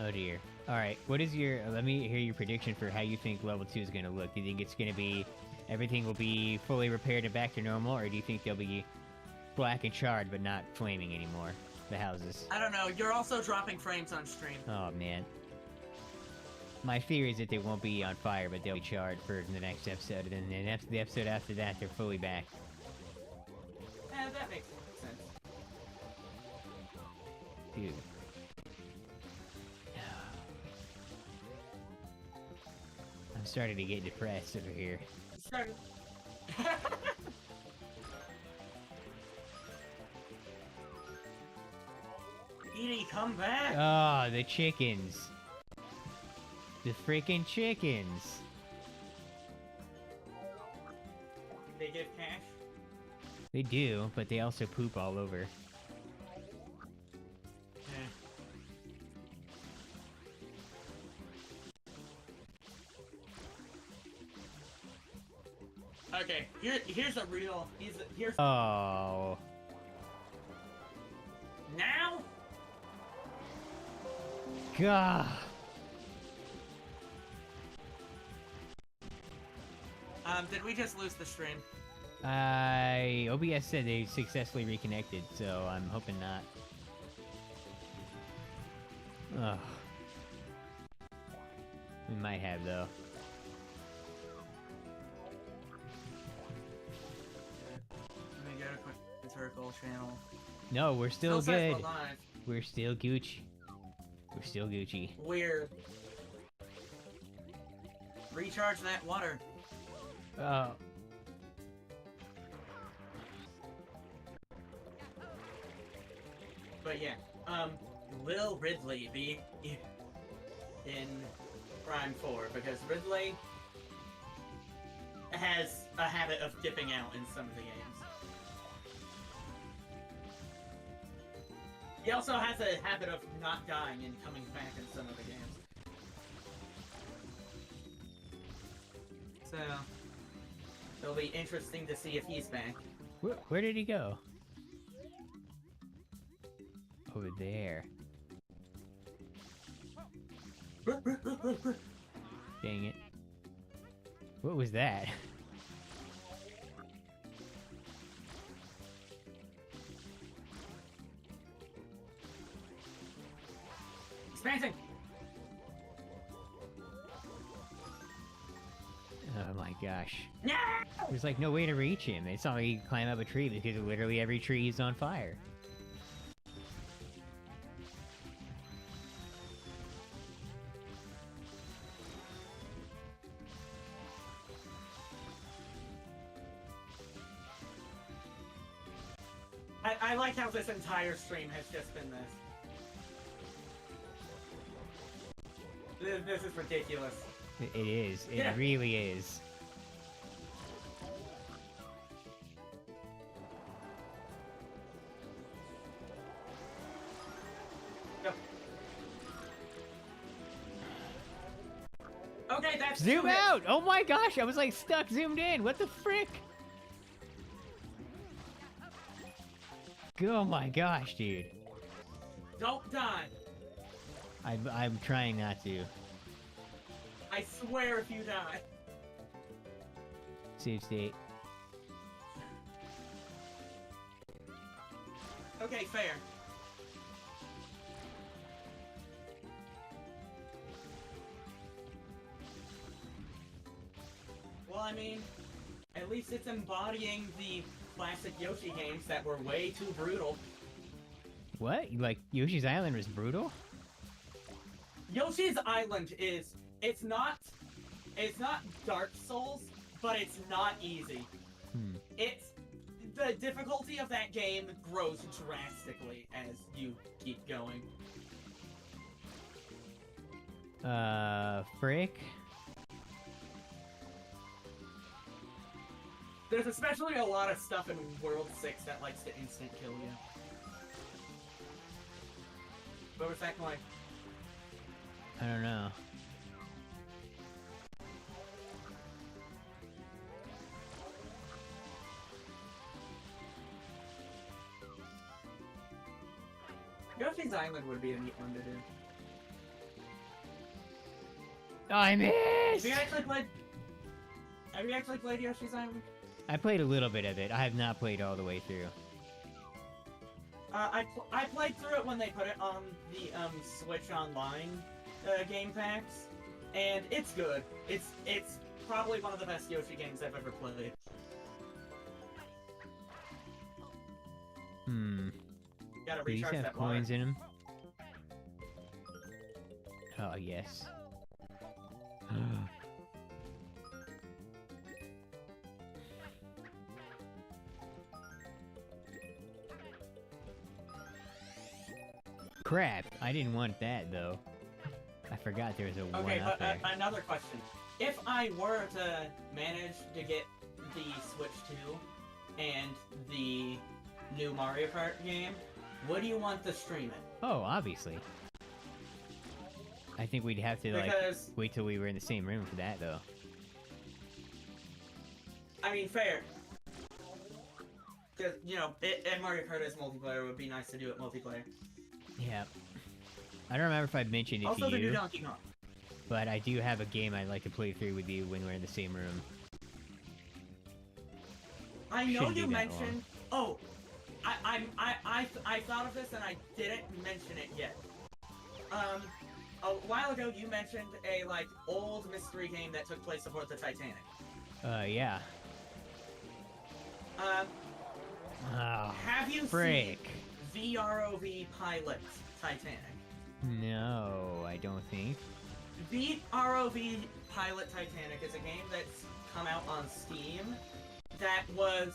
Oh dear. Alright, what is your... let me hear your prediction for how you think level 2 is gonna look. Do you think it's gonna be... everything will be fully repaired and back to normal, or do you think they'll be black and charred but not flaming anymore? The houses. I don't know, you're also dropping frames on stream. Oh man. My theory is that they won't be on fire, but they'll be charred for the next episode, and then the episode after that, they're fully back. That makes sense. Dude. I'm starting to get depressed over here. Started. Edie, come back! Oh, the chickens. The freaking chickens. They give cash? They do, but they also poop all over. Okay, here's a real... Here's... Oh. Now? God. Did we just lose the stream? OBS said they successfully reconnected, so I'm hoping not. Ugh. We might have, though. Let me go to quick circle channel. No, we're still says good. we're live. We're still Gucci. We're still Gucci. Weird. Recharge that water. Oh. But yeah, will Ridley be in Prime 4? Because Ridley has a habit of dipping out in some of the games. He also has a habit of not dying and coming back in some of the games. So, it'll be interesting to see if he's back. Where did he go? Over there. Dang it. What was that? Expansion! Oh my gosh. No! There's like no way to reach him. It's not like he can climb up a tree because literally every tree is on fire. I like how this entire stream has just been this. This is ridiculous. It is. It Yeah. really is. Go. Okay, that's Zoom two hits. out! Oh my gosh, I was like stuck zoomed in. What the frick? Oh my gosh, dude. Don't die. I'm trying not to. I swear if you die. Save state. Okay, fair. Well, I mean, at least it's embodying the classic Yoshi games that were way too brutal. What? Like, Yoshi's Island was brutal? Yoshi's Island is... It's not Dark Souls, but it's not easy. It's... The difficulty of that game grows drastically as you keep going. Frick? There's especially a lot of stuff in World 6 that likes to instant kill you. What was that coin? I don't know. Yoshi's Island would be a neat one to do. Oh, I missed! Have you actually played Yoshi's Island? I played a little bit of it. I have not played all the way through. I played through it when they put it on the Switch Online game packs, and it's good. It's probably one of the best Yoshi games I've ever played. Gotta Do these recharge have that coins water. in them? Oh, yes. Crap, I didn't want that, though. I forgot there was a one Okay, up but there. another question. If I were to manage to get the Switch 2 and the new Mario Kart game, would you want to stream it? Oh, obviously. I think we'd have to, like, Because, wait till we were in the same room for that, though. I mean, fair. Because, you know, and Mario Kart is multiplayer, it would be nice to do it multiplayer. Yeah. I don't remember if I mentioned it Also, to the new you, Donkey Kong. but I do have a game I'd like to play through with you when we're in the same room. I know Shouldn't you be that mentioned... Oh! I thought of this and I didn't mention it yet. A while ago you mentioned a, like, old mystery game that took place aboard the Titanic. Yeah. Oh, Have you frick. seen VROV Pilot Titanic? No, I don't think. VROV Pilot Titanic is a game that's come out on Steam that was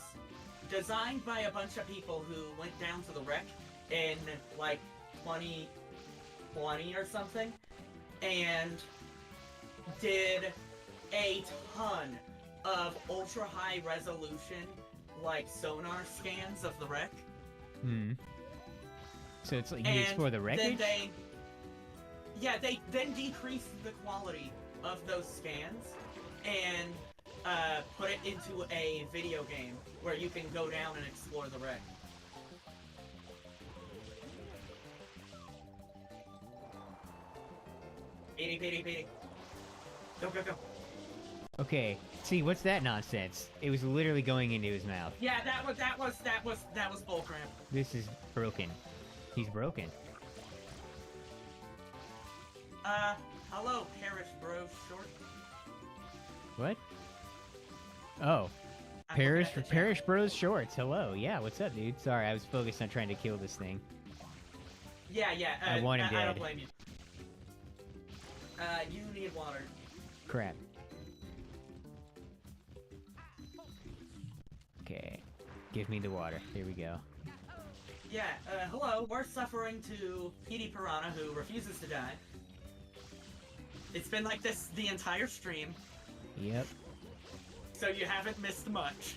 designed by a bunch of people who went down to the wreck in, like, 2020 or something, and did a ton of ultra-high resolution, like, sonar scans of the wreck. So it's like you explore the wreckage? Then they then decreased the quality of those scans and put it into a video game where you can go down and explore the wreck. Beating. Go. Okay, see, what's that nonsense? It was literally going into his mouth. Yeah, that was bullcrap. This is broken. He's broken. Hello, Parish Bros Short. What? Oh. I'm looking at the chat. Parish Bros Shorts, hello. Yeah, what's up, dude? Sorry, I was focused on trying to kill this thing. Yeah, I want him I don't dead. blame you. You need water. Crap. Okay. Give me the water. Here we go. Yeah, hello, we're suffering to Petey Piranha, who refuses to die. It's been like this the entire stream, Yep. so you haven't missed much.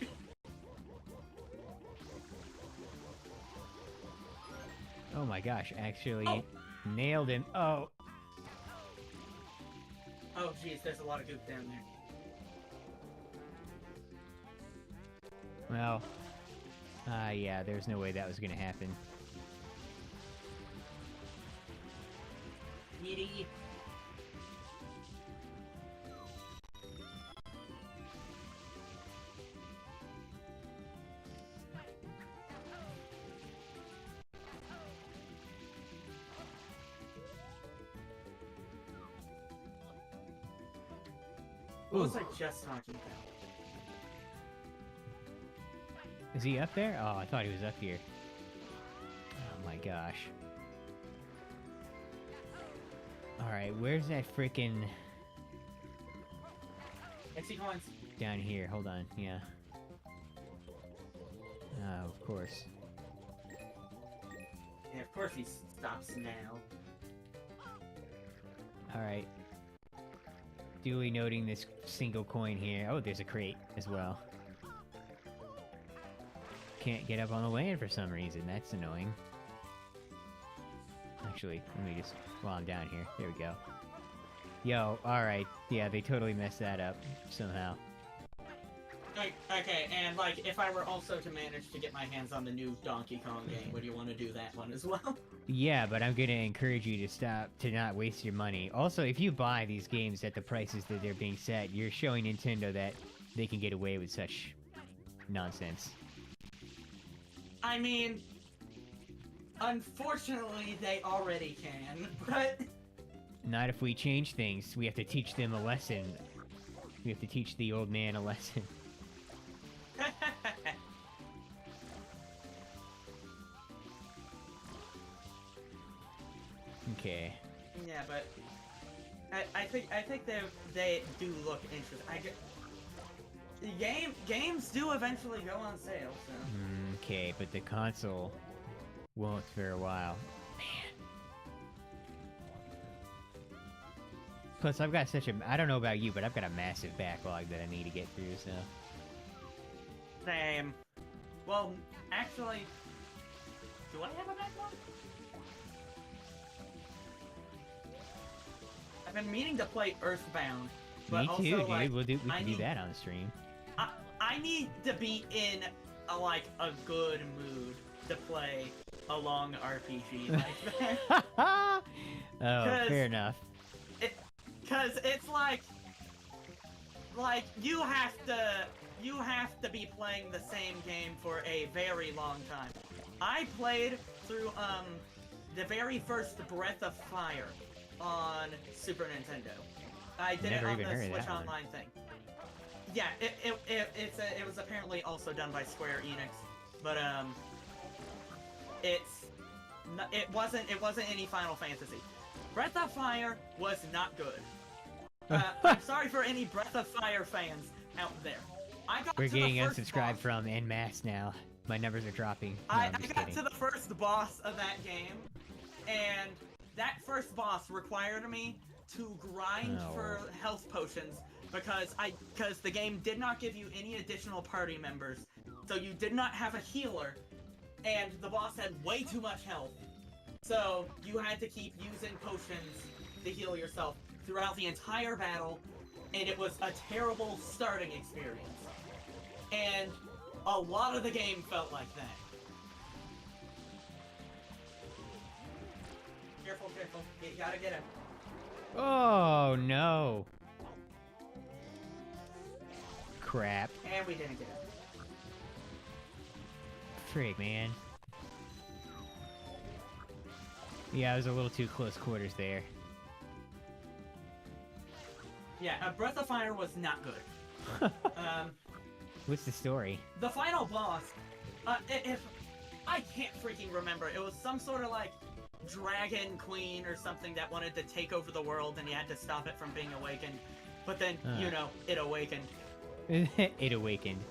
Oh my gosh, actually nailed him. Oh. Oh jeez, there's a lot of goop down there. Well. Yeah, there's no way that was gonna happen. Petey. What was I just talking about? Is he up there? Oh, I thought he was up here. Oh my gosh. Alright, where's that frickin'... XC coins. Down here, hold on, yeah. Oh, of course. Yeah, of course he stops now. Alright. Duly noting this single coin here. Oh, there's a crate as well. Can't get up on the land for some reason. That's annoying. actually. Let me just, while I'm down here. There we go. Yo, alright. Yeah, they totally messed that up somehow. Okay, and like, if I were also to manage to get my hands on the new Donkey Kong game, would you want to do that one as well? Yeah, but I'm gonna encourage you to not waste your money. Also, if you buy these games at the prices that they're being set, you're showing Nintendo that they can get away with such nonsense. I mean, unfortunately, they already can, but... Not if we change things. We have to teach them a lesson. We have to teach the old man a lesson. Okay. Yeah, but I think they do look interesting. Games do eventually go on sale, so. Okay, but the console won't for a while. Man. Plus, I've got such a... I don't know about you, but I've got a massive backlog that I need to get through, so... Same. Well, actually... Do I have a backlog? I've been meaning to play Earthbound, but Me also, too, dude. like, We can do that on the stream. I need to be in a good mood to play a long RPG like that. Oh, fair enough. Cause it's like you have to be playing the same game for a very long time. I played through the very first Breath of Fire on Super Nintendo. I did it on the Switch Online thing. Yeah, it was apparently also done by Square Enix, but it wasn't any Final Fantasy. Breath of Fire was not good. I'm sorry for any Breath of Fire fans out there. We're getting unsubscribed from en masse now. My numbers are dropping. No, I I'm just got kidding. to the first boss of that game, and that first boss required me to grind for health potions because the game did not give you any additional party members, so you did not have a healer, and the boss had way too much health, so you had to keep using potions to heal yourself throughout the entire battle, and it was a terrible starting experience. And a lot of the game felt like that. Careful, careful. You gotta get him. Oh, no. Crap. And we didn't get him. Frig, man. Yeah, I was a little too close quarters there. Yeah, Breath of Fire was not good. What's the story? The final boss, if I can't freaking remember, it was some sort of like dragon queen or something that wanted to take over the world, and you had to stop it from being awakened. But then, you know, it awakened. It awakened.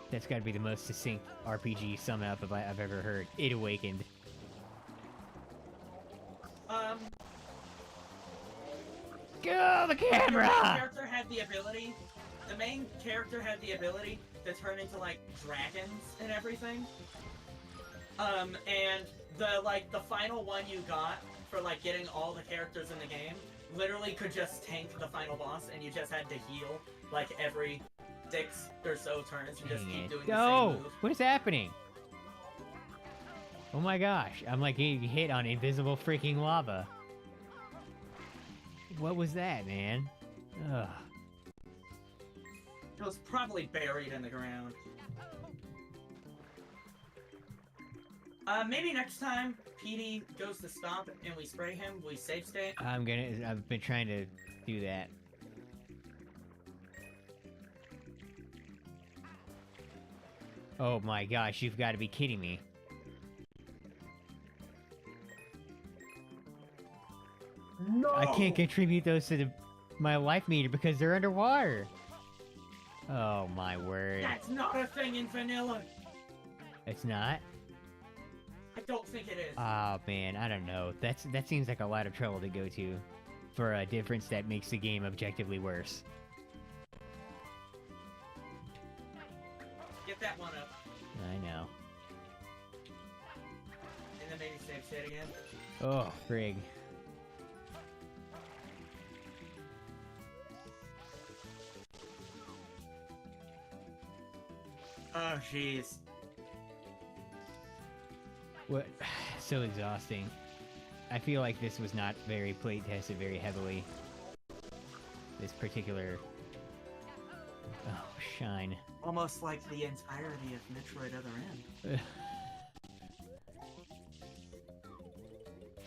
That's got to be the most succinct RPG sum up I've ever heard. It awakened. Go the camera! The main character had the ability to turn into like dragons and everything. And the final one you got for like getting all the characters in the game literally could just tank the final boss, and you just had to heal like every 6 or so turns and just keep doing the same move. What is happening? Oh my gosh, I'm like getting hit on invisible freaking lava. What was that, man? Ugh. It was probably buried in the ground. Maybe next time PD goes to stop and we spray him, we save state. I've been trying to do that. Oh my gosh, you've got to be kidding me. No! I can't contribute those to my life meter because they're underwater. Oh my word. That's not a thing in vanilla! It's not? I don't think it is. Oh man, I don't know. That seems like a lot of trouble to go to for a difference that makes the game objectively worse. Get that one up. I know. And then maybe save Wait, say it again. Oh, frig. Oh, jeez. What? So exhausting. I feel like this was not very plate tested very heavily. This particular... Oh, shine. Almost like the entirety of Metroid Other M.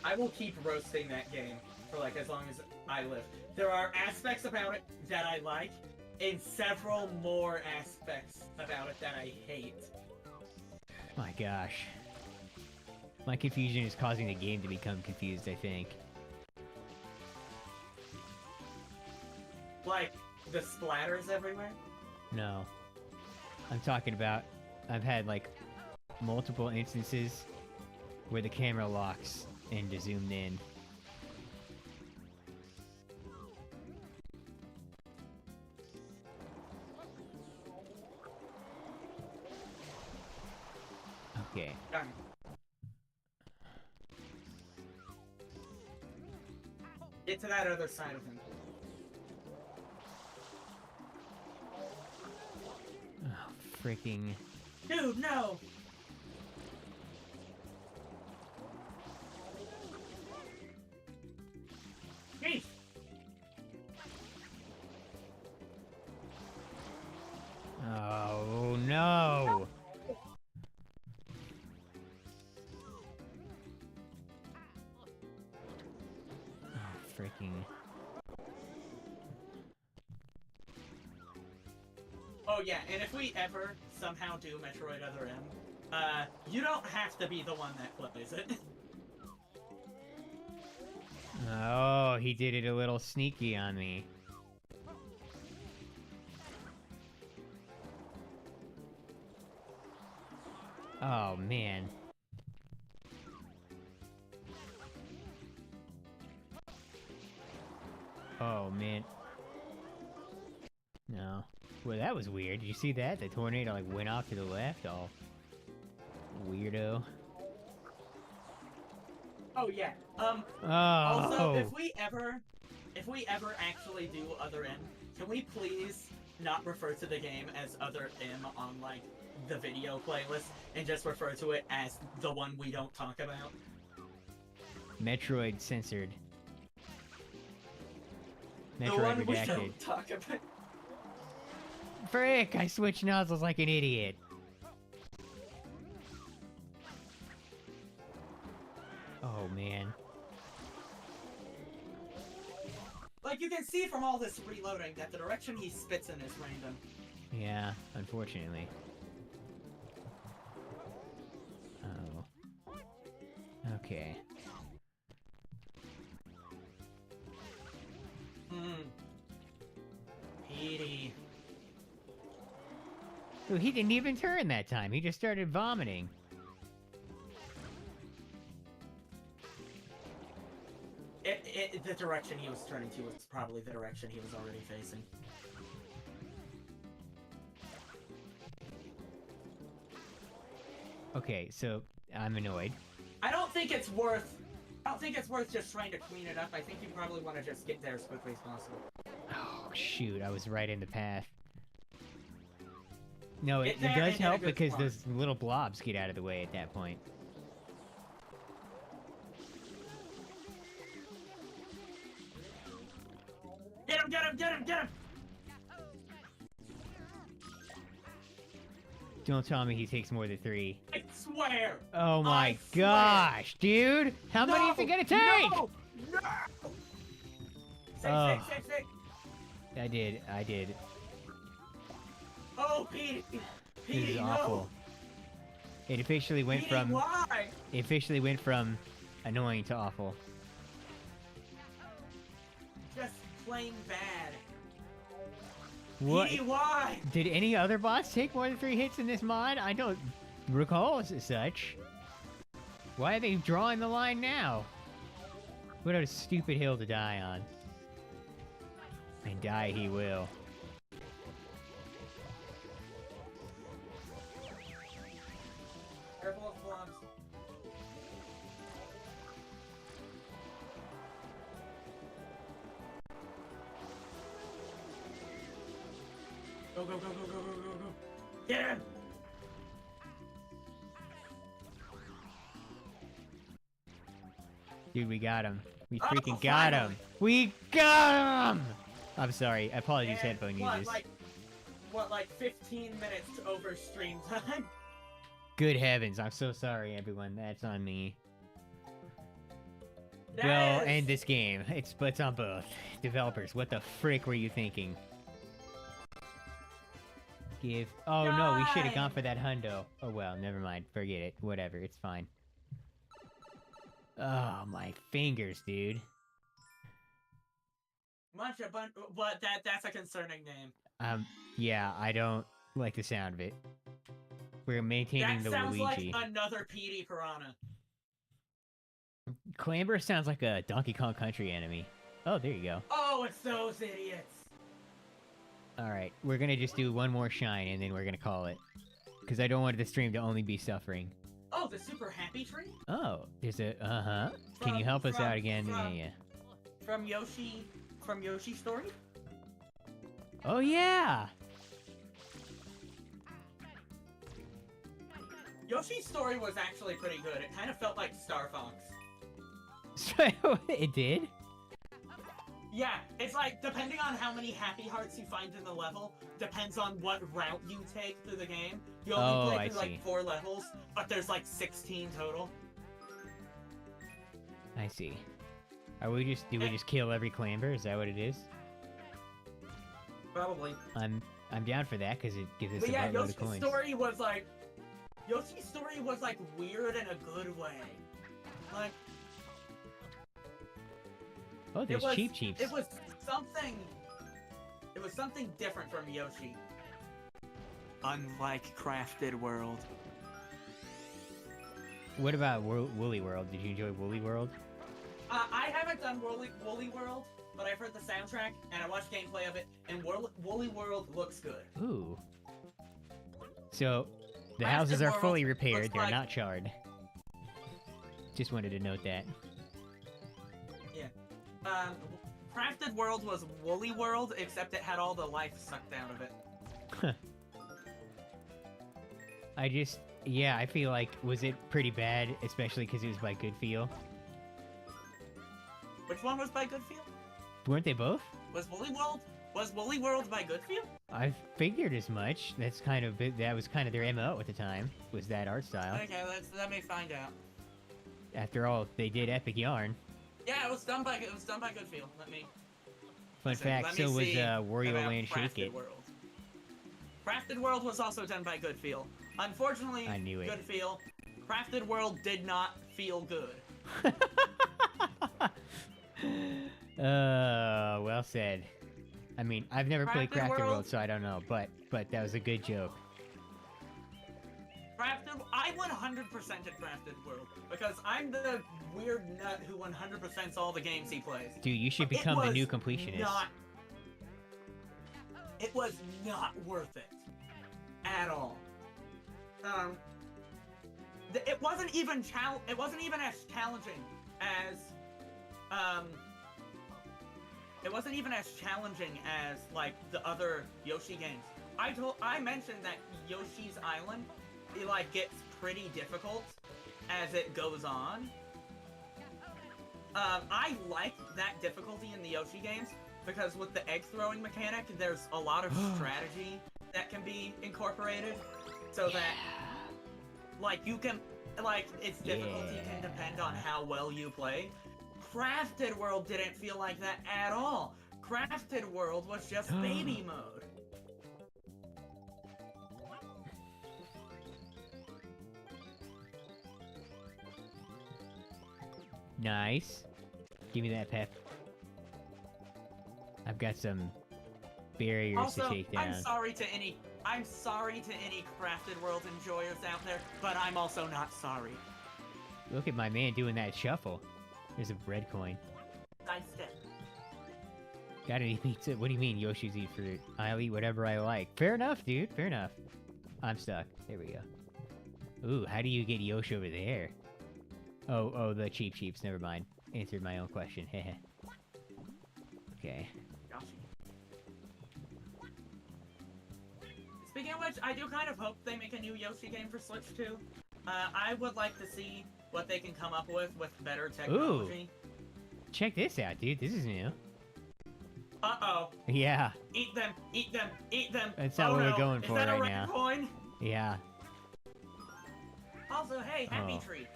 I will keep roasting that game for like as long as I live. There are aspects about it that I like, and several more aspects about it that I hate. My gosh. My confusion is causing the game to become confused, I think. Like, the splatters everywhere? No. I'm talking about... I've had, like, multiple instances where the camera locks into zoomed in. Okay. Done. Get to that other side of him. Oh, freaking... Dude, no! Jeez! Oh, no! Oh, freaking... Oh yeah, and if we ever somehow do Metroid Other M, you don't have to be the one that plays it. Oh, he did it a little sneaky on me. Oh, man. Oh, man. No. Well, that was weird. Did you see that? The tornado, like, went off to the left, all weirdo. Oh yeah. Oh. Also, if we ever actually do Other M, can we please not refer to the game as Other M on, like, the video playlist, and just refer to it as the one we don't talk about? Metroid censored. The Metroid one we redacted. don't talk about. Frick! I switched nozzles like an idiot. Oh, man. Like, you can see from all this reloading that the direction he spits in is random. Yeah, unfortunately. Oh. Okay. Petey. Ooh, he didn't even turn that time. He just started vomiting. The direction he was turning to was probably the direction he was already facing. Okay, so I'm annoyed. I don't think it's worth just trying to clean it up. I think you probably want to just get there as quickly as possible. Oh, shoot. I was right in the path. No, it Get there does and get a help good because spot. those little blobs get out of the way at that point. Get him! Get him! Get him! Get him! Don't tell me he takes more than 3. I swear! Oh my I swear. gosh, dude! How many is it gonna take? No! No! Oh. Save! I did. Oh, Petey! This Petey, is no! awful. It officially went Petey, from why? annoying to awful. Just plain bad. What? Petey, why? Did any other boss take more than 3 hits in this mod? I don't recall as such. Why are they drawing the line now? What a stupid hill to die on. And die he will. Careful of blobs. go, go, go, go, go, go, go. Get him! Dude, we got him. We Oh, freaking got finally. him. We got him! I'm sorry. Apologies, And headphone users. like 15 minutes over stream time? Good heavens. I'm so sorry, everyone. That's on me. That Well, is- end this game. It splits on both. Developers, what the frick were you thinking? Oh no, we should have gone for that hundo. Oh well, never mind. Forget it. Whatever, it's fine. Oh, my fingers, dude. But that's a concerning name. Yeah, I don't like the sound of it. We're maintaining That the sounds Luigi. like another PD Piranha. Clamber sounds like a Donkey Kong Country enemy. Oh, there you go. Oh, it's those idiots. Alright, we're gonna just do one more shine and then we're gonna call it. Because I don't want the stream to only be suffering. Oh, the super happy tree? Oh, there's a... Uh-huh. Can you help us out again? Yeah. From Yoshi's Story? Oh, yeah! Yoshi's Story was actually pretty good. It kind of felt like Star Fox. It did? Yeah, it's like, depending on how many happy hearts you find in the level, depends on what route you take through the game. You only play through like 4 levels, but there's like 16 total. I see. Do we just kill every clamber? Is that what it is? Probably. I'm down for that because it gives us But a yeah, buttload of Yoshi's coins. Story was like weird in a good way. Like, oh, there's Cheap Cheeps. It was something different from Yoshi. Unlike Crafted World. What about Woolly World? Did you enjoy Woolly World? I haven't done Woolly World, but I've heard the soundtrack, and I watched gameplay of it, and Woolly World looks good. Ooh. So, the Crafted houses are World fully repaired, looks they're like- not charred. Just wanted to note that. Yeah. Crafted World was Woolly World, except it had all the life sucked out of it. Yeah, I feel like, was it pretty bad, especially because it was by Good Feel? Which one was by Good Feel? Weren't they both? Was Woolly World by Good Feel? I figured as much. That was kind of their MO at the time, was that art style. Okay, let me find out. After all, they did Epic Yarn. Yeah, it was done by Good Feel. Let me Fact, see so was about Wario Land Shake Crafted It. World. Crafted World was also done by Good Feel. Unfortunately, I knew it. Good Feel. Crafted World did not feel good. Well said. I mean, I've never played Crafted Crafted World, World? so I don't know, but that was a good joke. I 100%ed Crafted World because I'm the weird nut who 100%s all the games he plays. Dude, you should It become the was new completionist. It was not worth it at all. It wasn't even as challenging as it wasn't even as challenging as like the other Yoshi games. I mentioned that Yoshi's Island, it like gets pretty difficult as it goes on. I like that difficulty in the Yoshi games because with the egg throwing mechanic, there's a lot of strategy that can be incorporated, so that like you can its difficulty can depend on how well you play. Crafted World didn't feel like that at all. Crafted World was just baby mode. Nice. Give me that pep. I've got some barriers Also, to take down. I'm sorry to any Crafted World enjoyers out there, but I'm also not sorry. Look at my man doing that shuffle. There's a red coin. Sidestep. Gotta eat pizza. What do you mean Yoshi's eat fruit? I'll eat whatever I like. Fair enough, dude. Fair enough. I'm stuck. There we go. Ooh, how do you get Yoshi over there? Oh, the Cheap Cheeps. Never mind. Answered my own question. Heh. Okay. Speaking of which, I do kind of hope they make a new Yoshi game for Switch too. I would like to see what they can come up with better technology. Check this out, dude. This is new. Uh-oh. Yeah. Eat them, eat them, eat them. That's not oh, what no. we're going for right right now. Coin? Yeah. Also, hey, happy tree.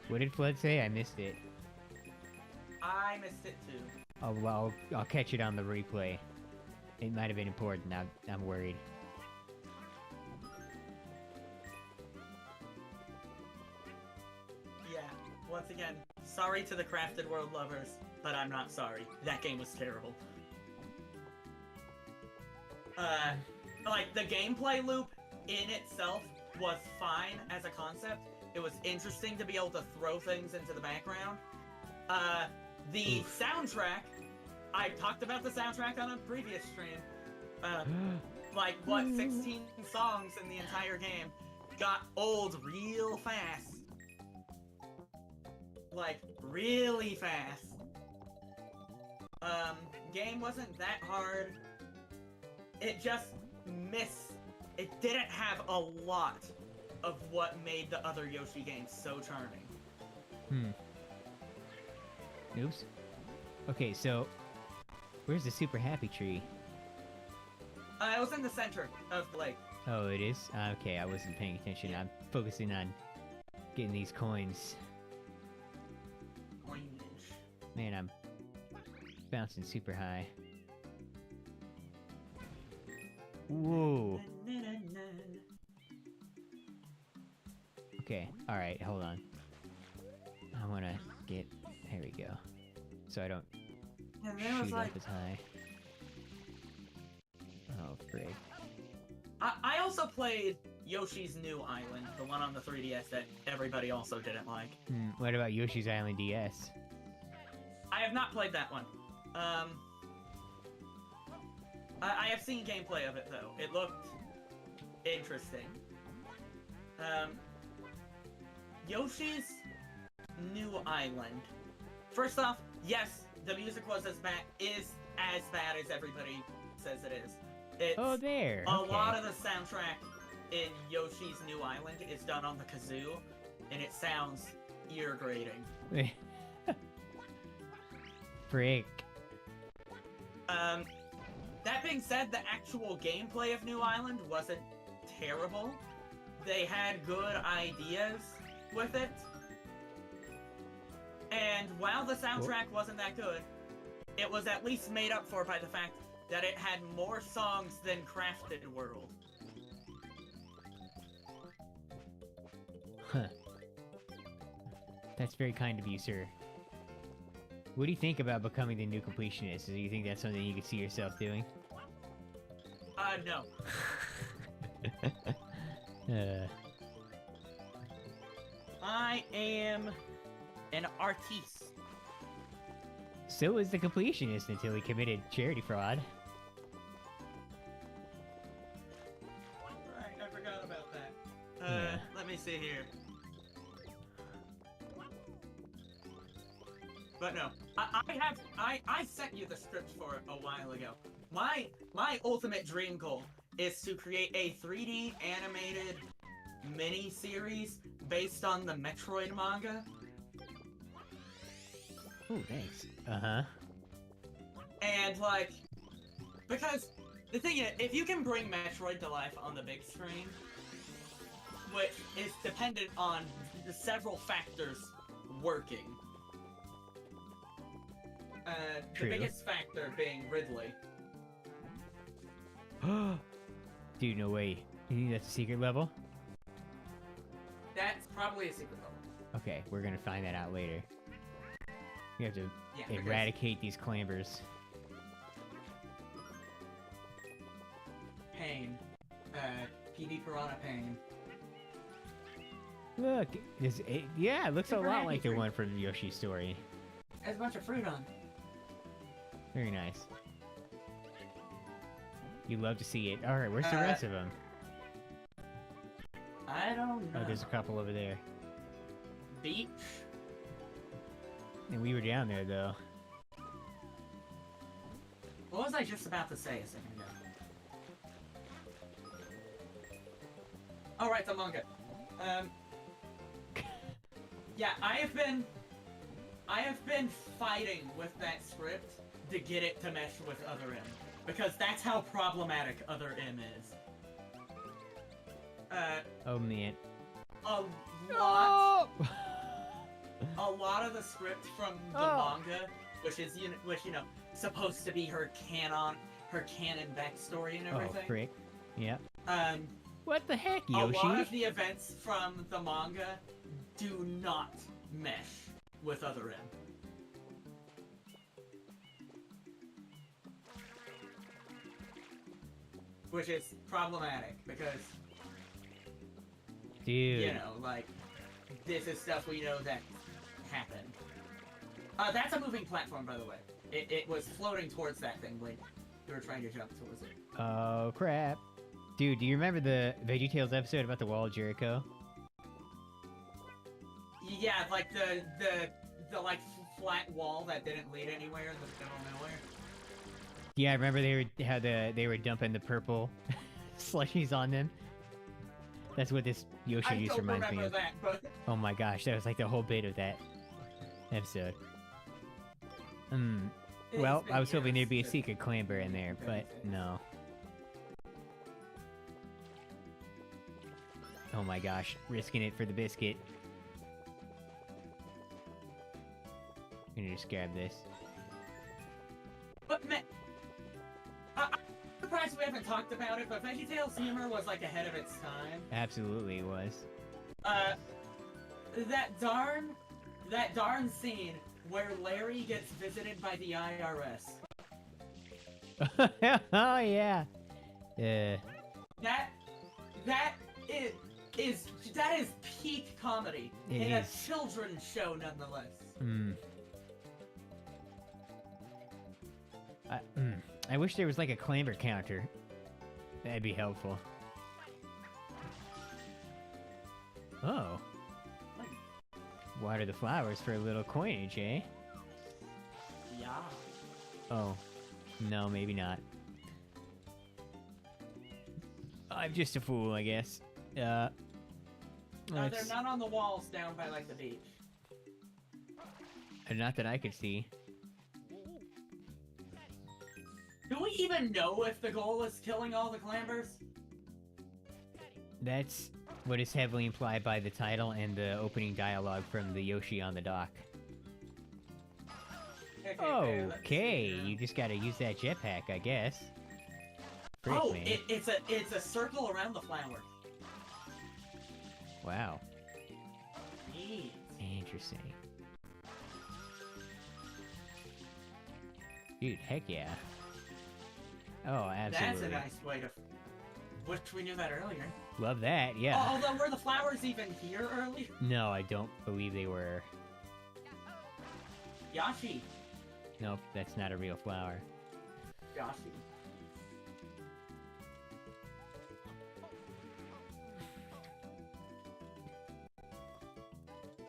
What did Flood say? I missed it. I missed it too. Oh, well, I'll catch it on the replay. It might have been important. I'm worried. Yeah, once again, sorry to the Crafted World lovers, but I'm not sorry. That game was terrible. Like, the gameplay loop in itself was fine as a concept. It was interesting to be able to throw things into the background. The soundtrack, I talked about the soundtrack on a previous stream. Like, what, 16 songs in the entire game got old real fast. Like, really fast. Game wasn't that hard. It just it didn't have a lot of what made the other Yoshi games so charming. Oops. Okay, so where's the super happy tree? It was in the center of the lake. Oh, it is? Okay, I wasn't paying attention. Yeah. I'm focusing on getting these coins. Coinage. Man, I'm bouncing super high. Whoa. Okay, alright, hold on. I wanna get... There we go. So I don't And there was shoot like... up as high. Oh, frig. I also played Yoshi's New Island, the one on the 3DS that everybody also didn't like. What about Yoshi's Island DS? I have not played that one. I have seen gameplay of it, though. It looked interesting. Yoshi's New Island. First off, yes, the music was as bad as everybody says it is. It's, Oh, there! A Okay. lot of the soundtrack in Yoshi's New Island is done on the kazoo, and it sounds ear-grating. Frick. That being said, the actual gameplay of New Island wasn't terrible. They had good ideas with it. And while the soundtrack wasn't that good, it was at least made up for by the fact that it had more songs than Crafted World. Huh. That's very kind of you, sir. What do you think about becoming the new completionist? Do you think that's something you could see yourself doing? No. I am an artiste. So was the completionist until he committed charity fraud. Right, I forgot about that. Yeah. Let me see here. But no, I sent you the script for it a while ago. My ultimate dream goal is to create a 3D animated mini-series based on the Metroid manga. Oh, thanks. Uh-huh. And, like, because the thing is, if you can bring Metroid to life on the big screen, which is dependent on the several factors working, the True. biggest factor being Ridley. Dude, no way. You think that's a secret level? That's probably a secret level. Okay, we're gonna find that out later. We have to Yeah, because- eradicate these clambers. Pain. PD Piranha Pain. Look, yeah, it looks a Super lot happy like the fruit. one from Yoshi's Story. Has a bunch of fruit on. Very nice. You love to see it. Alright, where's the rest of them? I don't know. Oh, there's a couple over there. Beach? And we were down there, though. What was I just about to say a second ago? Oh, right, the manga. Yeah, I have been fighting with that script to get it to mesh with Other M, because that's how problematic Other M is. Oh man. A lot of the script from the manga, which you know, supposed to be her canon backstory and everything. Oh, frick. Yeah. What the heck, A Yoshi? lot of the events from the manga do not mesh with Other M. Which is problematic, because, Dude. you know, like, this is stuff we know that happened. That's a moving platform, by the way. It was floating towards that thing when you were trying to jump towards it. Oh, crap. Dude, do you remember the VeggieTales episode about the Wall of Jericho? Yeah, like the like flat wall that didn't lead anywhere in the middle of nowhere. Yeah, I remember they were dumping the purple slushies on them. That's what this Yoshi use reminds me of. That, but... Oh my gosh, that was like the whole bit of that episode. Well, I was hoping there'd be a secret clamber in there, but no. Oh my gosh, risking it for the biscuit. I'm gonna just grab this. But man, I'm surprised we haven't talked about it, but VeggieTales humor was like ahead of its time. Absolutely, it was. That darn scene where Larry gets visited by the IRS. Oh yeah. That is peak comedy in a children's show, nonetheless. I wish there was like a clamber counter. That'd be helpful. Oh. Water the flowers for a little coinage, eh? Yeah. Oh. No, maybe not. I'm just a fool, I guess. They're not on the walls down by, like, the beach. Not that I could see. Do we even know if the goal is killing all the clambers? That's what is heavily implied by the title and the opening dialogue from the Yoshi on the dock. Okay, you just gotta use that jetpack, I guess. Frick, oh, man. it's a circle around the flower. Wow. Jeez. Interesting. Dude, heck yeah. Oh, absolutely. That's a nice way to... Wish we knew that earlier. Love that, yeah. Although, were the flowers even here earlier? No, I don't believe they were. Yoshi. Nope, that's not a real flower. Yoshi.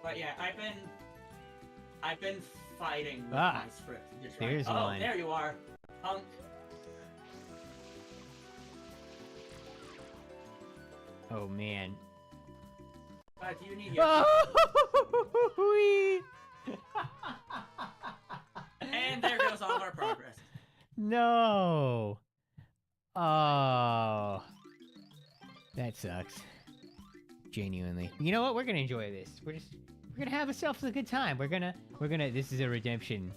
But yeah, I've been fighting with my script. There's one. Oh, there you are, punk. Oh man. Do you need your... And there goes all of our progress. No. Oh. That sucks. Genuinely. You know what? We're gonna enjoy this. We're gonna have ourselves a good time. We're gonna. This is a redemption.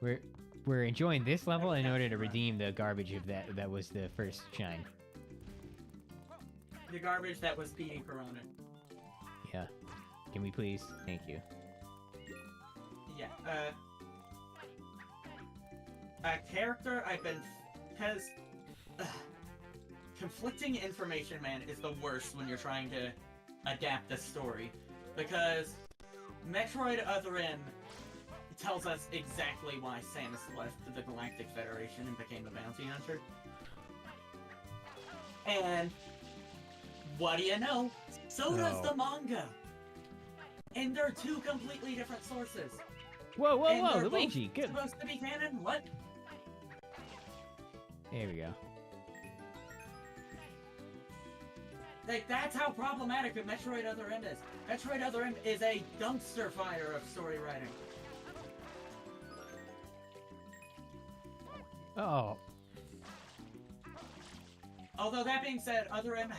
We're enjoying this level in order to redeem the garbage of that was the first shine. The garbage that was Petey Corona. Yeah. Can we please? Thank you. Yeah, a character I've been... Because... conflicting information, man, is the worst when you're trying to adapt a story. Because Metroid Other M tells us exactly why Samus left the Galactic Federation and became a bounty hunter. And... what do you know? So does the manga! And they're two completely different sources. Whoa, And they're Luigi, both good. supposed to be canon? What? There we go. Like, that's how problematic the Metroid Other M is. Metroid Other M is a dumpster fire of story writing. Oh. Although that being said, Other M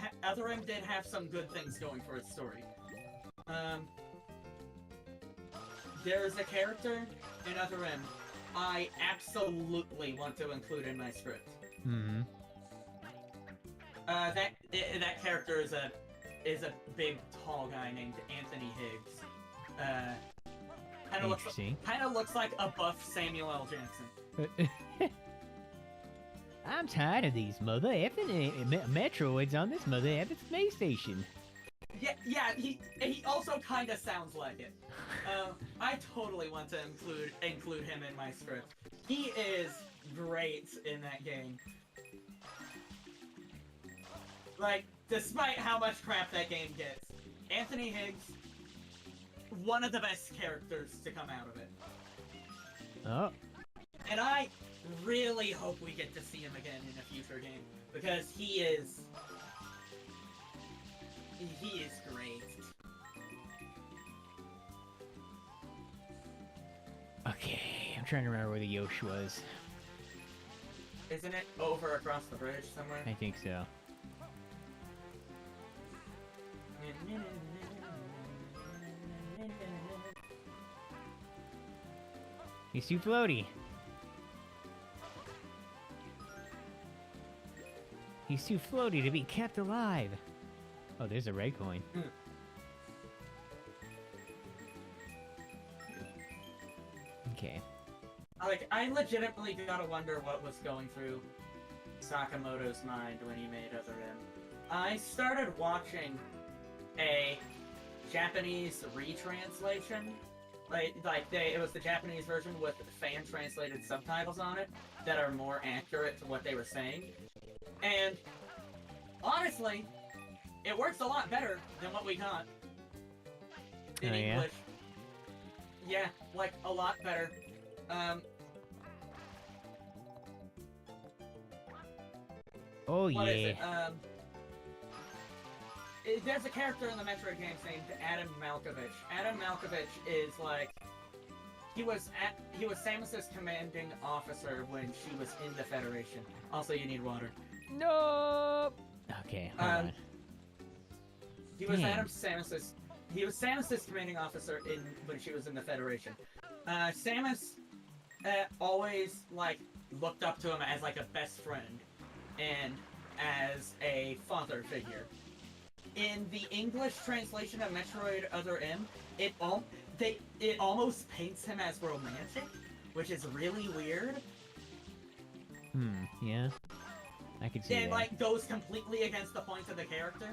did have some good things going for its story. There is a character in Other M I absolutely want to include in my script. Mm-hmm. That character is a big tall guy named Anthony Higgs. Kind of looks like a buff Samuel L. Jackson. I'm tired of these mother effing Metroids on this mother effing space station. Yeah, he also kind of sounds like it. I totally want to include him in my script. He is great in that game. Like, despite how much crap that game gets, Anthony Higgs, one of the best characters to come out of it. Oh. And I really hope we get to see him again in a future game, because he is great. Okay, I'm trying to remember where the Yosh was. Isn't it over across the bridge somewhere? I think so. He's too floaty. He's too floaty to be kept alive. Oh, there's a red coin. Okay. Like, I legitimately gotta wonder what was going through Sakamoto's mind when he made Other M. I started watching a Japanese retranslation. It was the Japanese version with fan-translated subtitles on it that are more accurate to what they were saying. And, honestly, it works a lot better than what we got in English. Yeah, like, a lot better. Oh, what yeah. is it? There's a character in the Metroid games named Adam Malkovich. Adam Malkovich is like, he was Samus's commanding officer when she was in the Federation. Also, you need water. No. Okay, hold on. He was Samus's commanding officer when she was in the Federation. Samus always looked up to him as like a best friend and as a father figure. In the English translation of Metroid Other M, it almost paints him as romantic, which is really weird. Yeah. I can see that. And goes completely against the point of the character.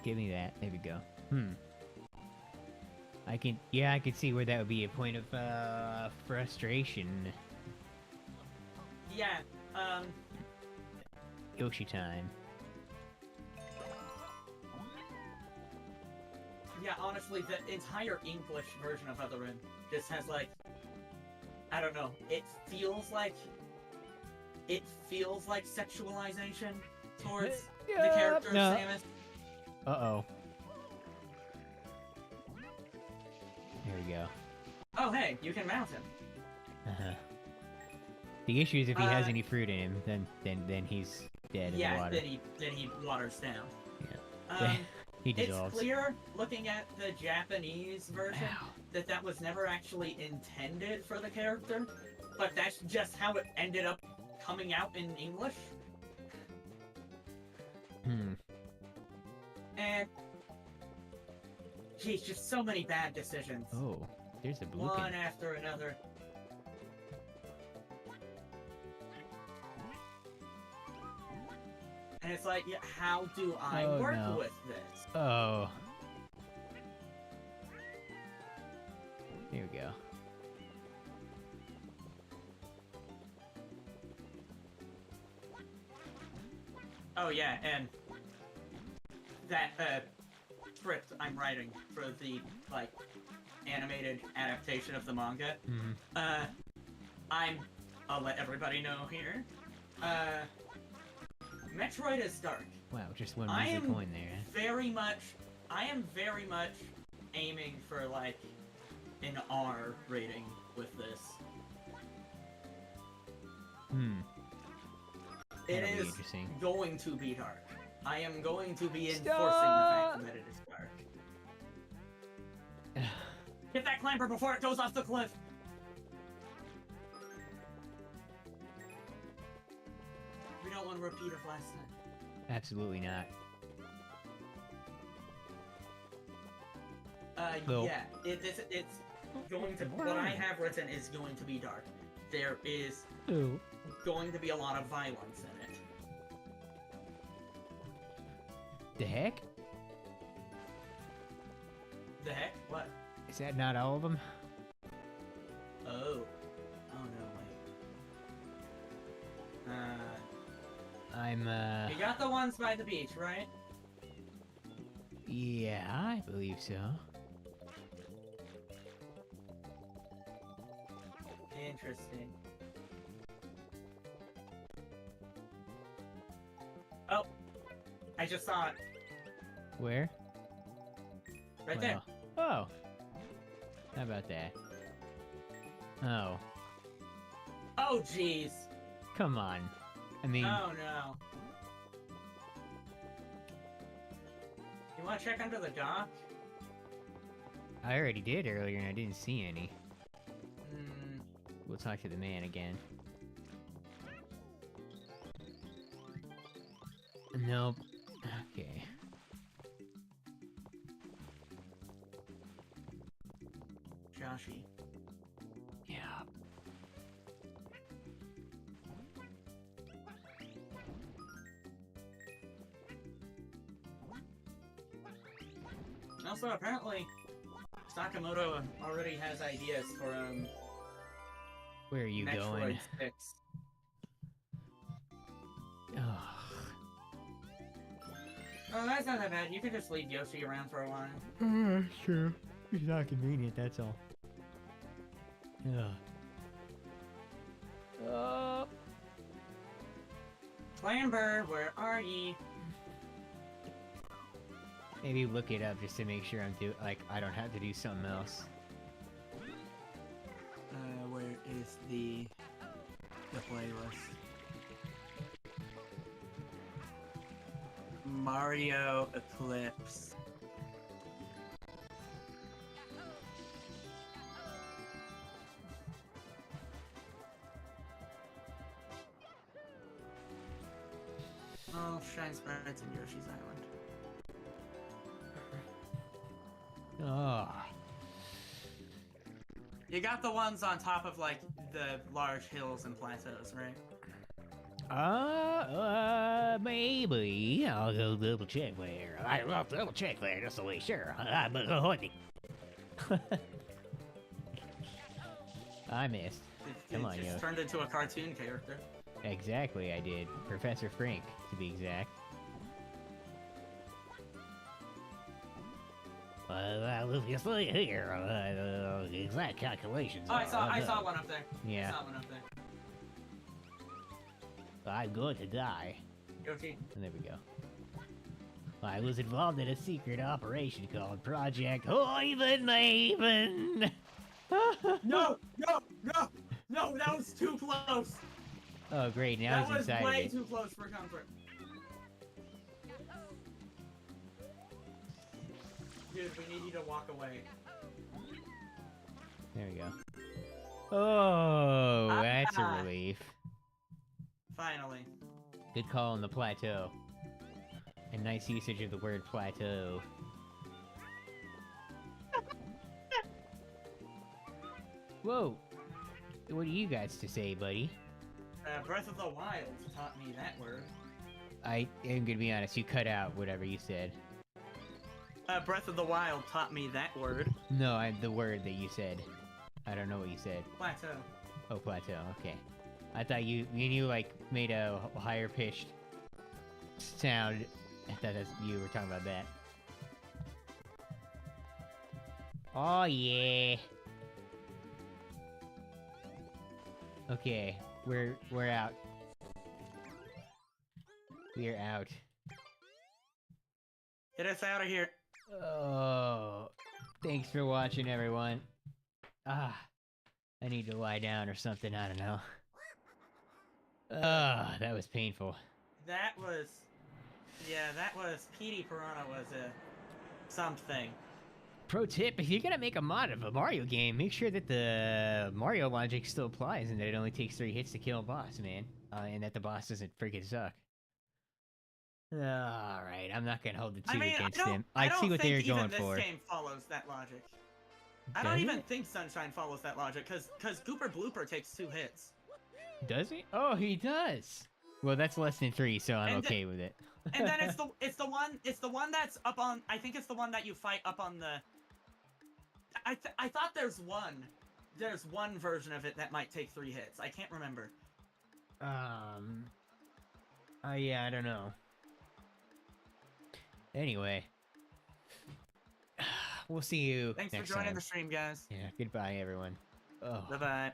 Give me that. There we go. I can see where that would be a point of frustration. Yeah, Yoshi time. Yeah, honestly, the entire English version of Other M just has I don't know, it feels like sexualization towards the character of Samus. Uh-oh. There we go. Oh, hey, you can mount him. Uh-huh. The issue is if he has any fruit in him, then he's dead in the water. Yeah, then he waters down. Yeah. He dissolves. It's clear, looking at the Japanese version, that was never actually intended for the character, but that's just how it ended up coming out in English. And, geez, just so many bad decisions. Oh, there's a blue One pin. after another. And it's like, yeah, how do I work with this? Oh. Here we go. Oh yeah, and that script I'm writing for the animated adaptation of the manga. I'm I'll let everybody know here. Metroid is dark. Wow, just one I measly am coin there. I am very much aiming for like an R rating with this. It That'll be is interesting. going to be dark. I am going to be enforcing Stop! the fact that it is dark. Get that climber before it goes off the cliff! We don't want a repeat of last time. Absolutely not. Well- Yeah, it's going to, what I have written is going to be dark. There is Ooh. going to be a lot of violence in it. The heck? The heck? What? Is that not all of them? Oh. Oh no, wait. I'm, You got the ones by the beach, right? Yeah, I believe so. Interesting. Oh! I just saw it. Where? Right there. Oh. How about that? Oh. Oh, jeez. Come on. I mean, Oh, no. You want to check under the dock? I already did earlier and I didn't see any. Hmm. We'll talk to the man again. Nope. Okay. Joshy. Yeah. Also, apparently, Sakamoto already has ideas for, Where are you Metroid going? 6. Ugh. Oh, that's not that bad. You can just leave Yoshi around for a while. Sure. It's not convenient, that's all. Ugh. Clamber, where are ye? Maybe look it up just to make sure I don't have to do something else. Where is the playlist? Mario Eclipse. Oh, Shine Sprites and Yoshi's Island. Oh. You got the ones on top of, like, the large hills and plateaus, right? Maybe. I'll go double check there. I'll double check there just to be sure. I missed. Come on, It yo. just turned into a cartoon character. Exactly, I did. Professor Frank, to be exact. You see here, exact calculations. Oh, I saw one up there. Yeah. I saw one up there. I'm going to die. Yoshi. And there we go. I was involved in a secret operation called Project Hoiven Maven. No! No! No! No! That was too close! Oh great, now That he's was inside way of it. too close for comfort. Dude, we need you to walk away. There we go. Oh, that's a Ah. relief. Finally. Good call on the plateau. And nice usage of the word plateau. Whoa! What do you guys to say, buddy? Breath of the Wild taught me that word. I am gonna be honest, you cut out whatever you said. Breath of the Wild taught me that word. No, the word that you said. I don't know what you said. Plateau. Oh, plateau, okay. I thought you like made a higher pitched sound. I thought you were talking about that. Oh yeah. Okay. We're out. We're out. Get us out of here. Oh, thanks for watching, everyone. Ah, I need to lie down or something. I don't know. Ah, that was painful. That was... Yeah, that was... PD Piranha was something. Pro tip, if you're gonna make a mod of a Mario game, make sure that the Mario logic still applies and that it only takes 3 hits to kill a boss, man. And that the boss doesn't freaking suck. Alright, I'm not gonna hold the 2 against them. I see what they're going for. I don't think even this game follows that logic. I don't even think Sunshine follows that logic, because Gooper Blooper takes 2 hits. Does he? Oh, he does! Well, that's less than 3, so I'm okay with it. And then it's the one that's up on... I think it's the one that you fight up on the... I thought there's one version of it that might take 3 hits. I can't remember. Yeah, I don't know. Anyway. We'll see you Thanks next for joining time. the stream, guys. Yeah, goodbye, everyone. Oh. Bye-bye.